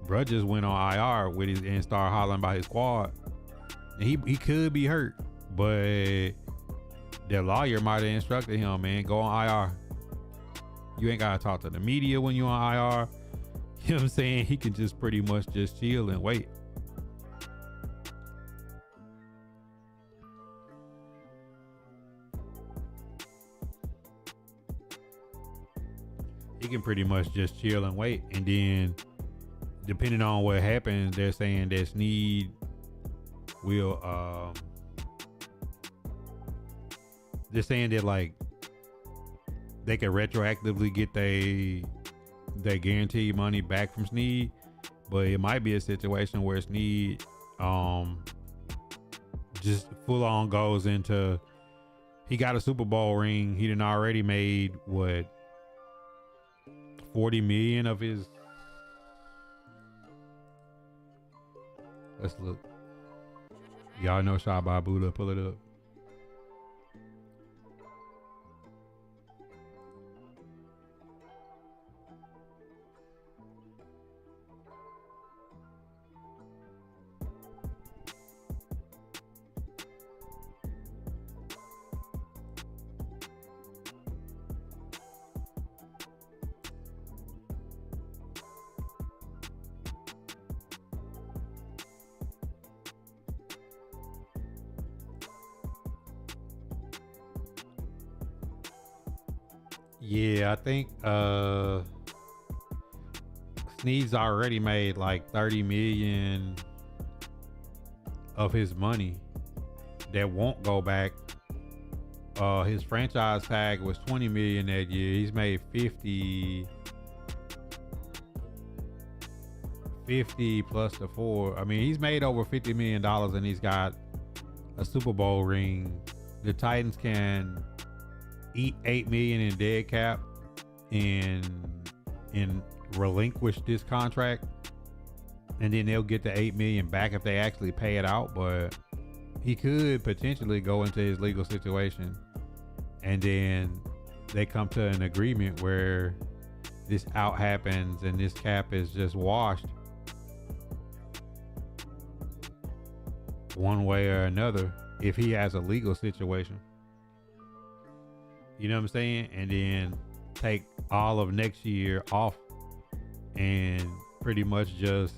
bruh just went on IR with his and started hollering about his squad. And he could be hurt, but the lawyer might have instructed him, man, go on IR. You ain't gotta talk to the media when you on IR. You know what I'm saying? He can just pretty much just chill and wait. He can pretty much just chill and wait. And then depending on what happens, they're saying that Snead will they're saying that like they can retroactively get their guaranteed money back from Snead, but it might be a situation where Snead just full on goes into, he got a Super Bowl ring. He done already made what, 40 million of his, let's look. Y'all know Shotbybuddha, pull it up. Yeah, I think Snead's already made like 30 million of his money that won't go back. His franchise tag was 20 million that year. He's made 50 plus the 4. I mean, he's made over $50 million and he's got a Super Bowl ring. The Titans can eat 8 million in dead cap and relinquish this contract, and then they'll get the 8 million back if they actually pay it out. But he could potentially go into his legal situation, and then they come to an agreement where this out happens and this cap is just washed one way or another if he has a legal situation. You know what I'm saying? And then take all of next year off and pretty much just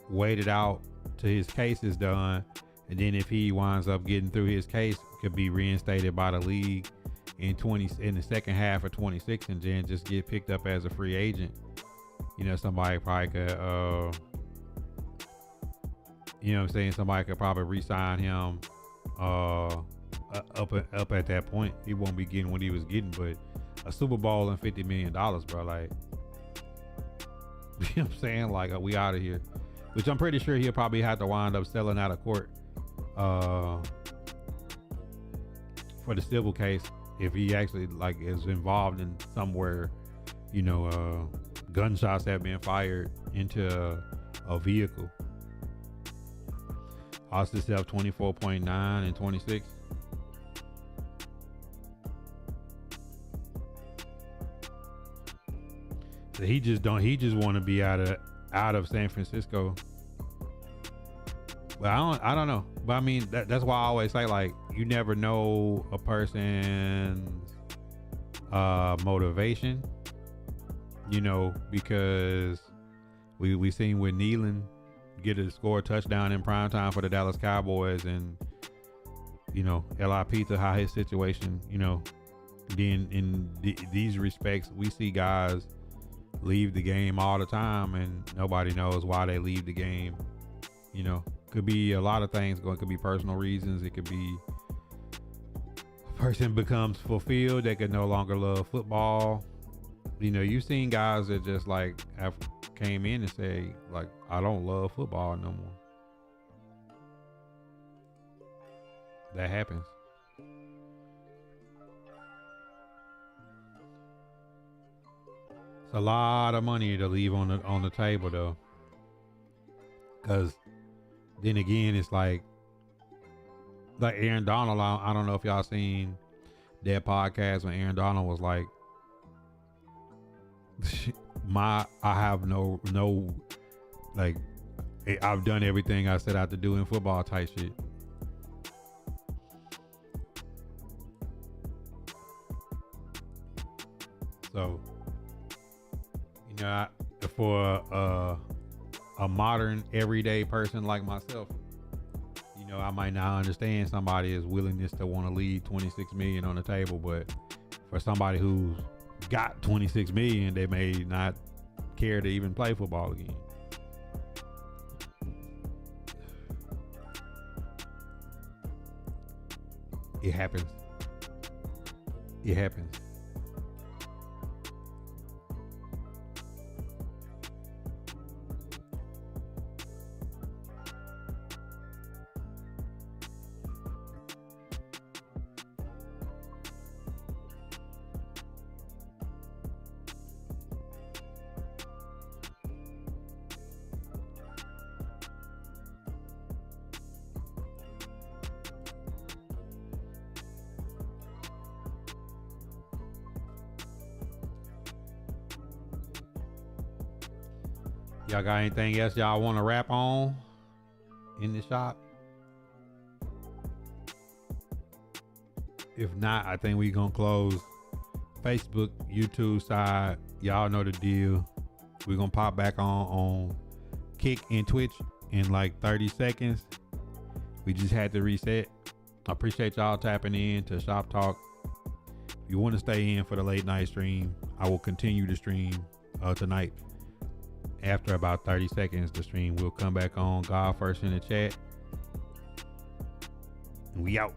wait it out till his case is done. And then if he winds up getting through his case, could be reinstated by the league in the second half of 26, and then just get picked up as a free agent. You know, somebody probably could, you know what I'm saying? Somebody could probably re-sign him up at that point. He won't be getting what he was getting, but a Super Bowl and $50 million, bro, like, you know what I'm saying? Like, we out of here. Which I'm pretty sure he'll probably have to wind up selling out of court for the civil case if he actually like is involved in somewhere, you know, gunshots have been fired into a vehicle. Cost itself 24.9 and 26. So he just want to be out of San Francisco. Well, I don't know. But I mean, that's why I always say, like, you never know a person's motivation, you know, because we seen with Nealon score a touchdown in prime time for the Dallas Cowboys, and, you know, LIP to how his situation, you know, then in these respects, we see guys leave the game all the time and nobody knows why they leave the game. You know, could be a lot of things going. Could be personal reasons. It could be a person becomes fulfilled. They could no longer love football. You know, you've seen guys that just like have came in and say, like, I don't love football no more. That happens. It's a lot of money to leave on the table though, because then again, it's like Aaron Donald. I don't know if y'all seen that podcast when Aaron Donald was like, I have no like I've done everything I set out to do in football type shit. So, you know, for a modern everyday person like myself, you know, I might not understand somebody's willingness to want to leave 26 million on the table, but for somebody who's got 26 million, they may not care to even play football again. It happens. It happens. Y'all got anything else y'all want to rap on in the shop? If not, I think we gonna close Facebook, YouTube side. Y'all know the deal. We're gonna pop back on Kick and Twitch in like 30 seconds. We just had to reset. I appreciate y'all tapping in to Shop Talk. If you want to stay in for the late night stream, I will continue to stream tonight. After about 30 seconds, the stream will come back on. God first in the chat. We out.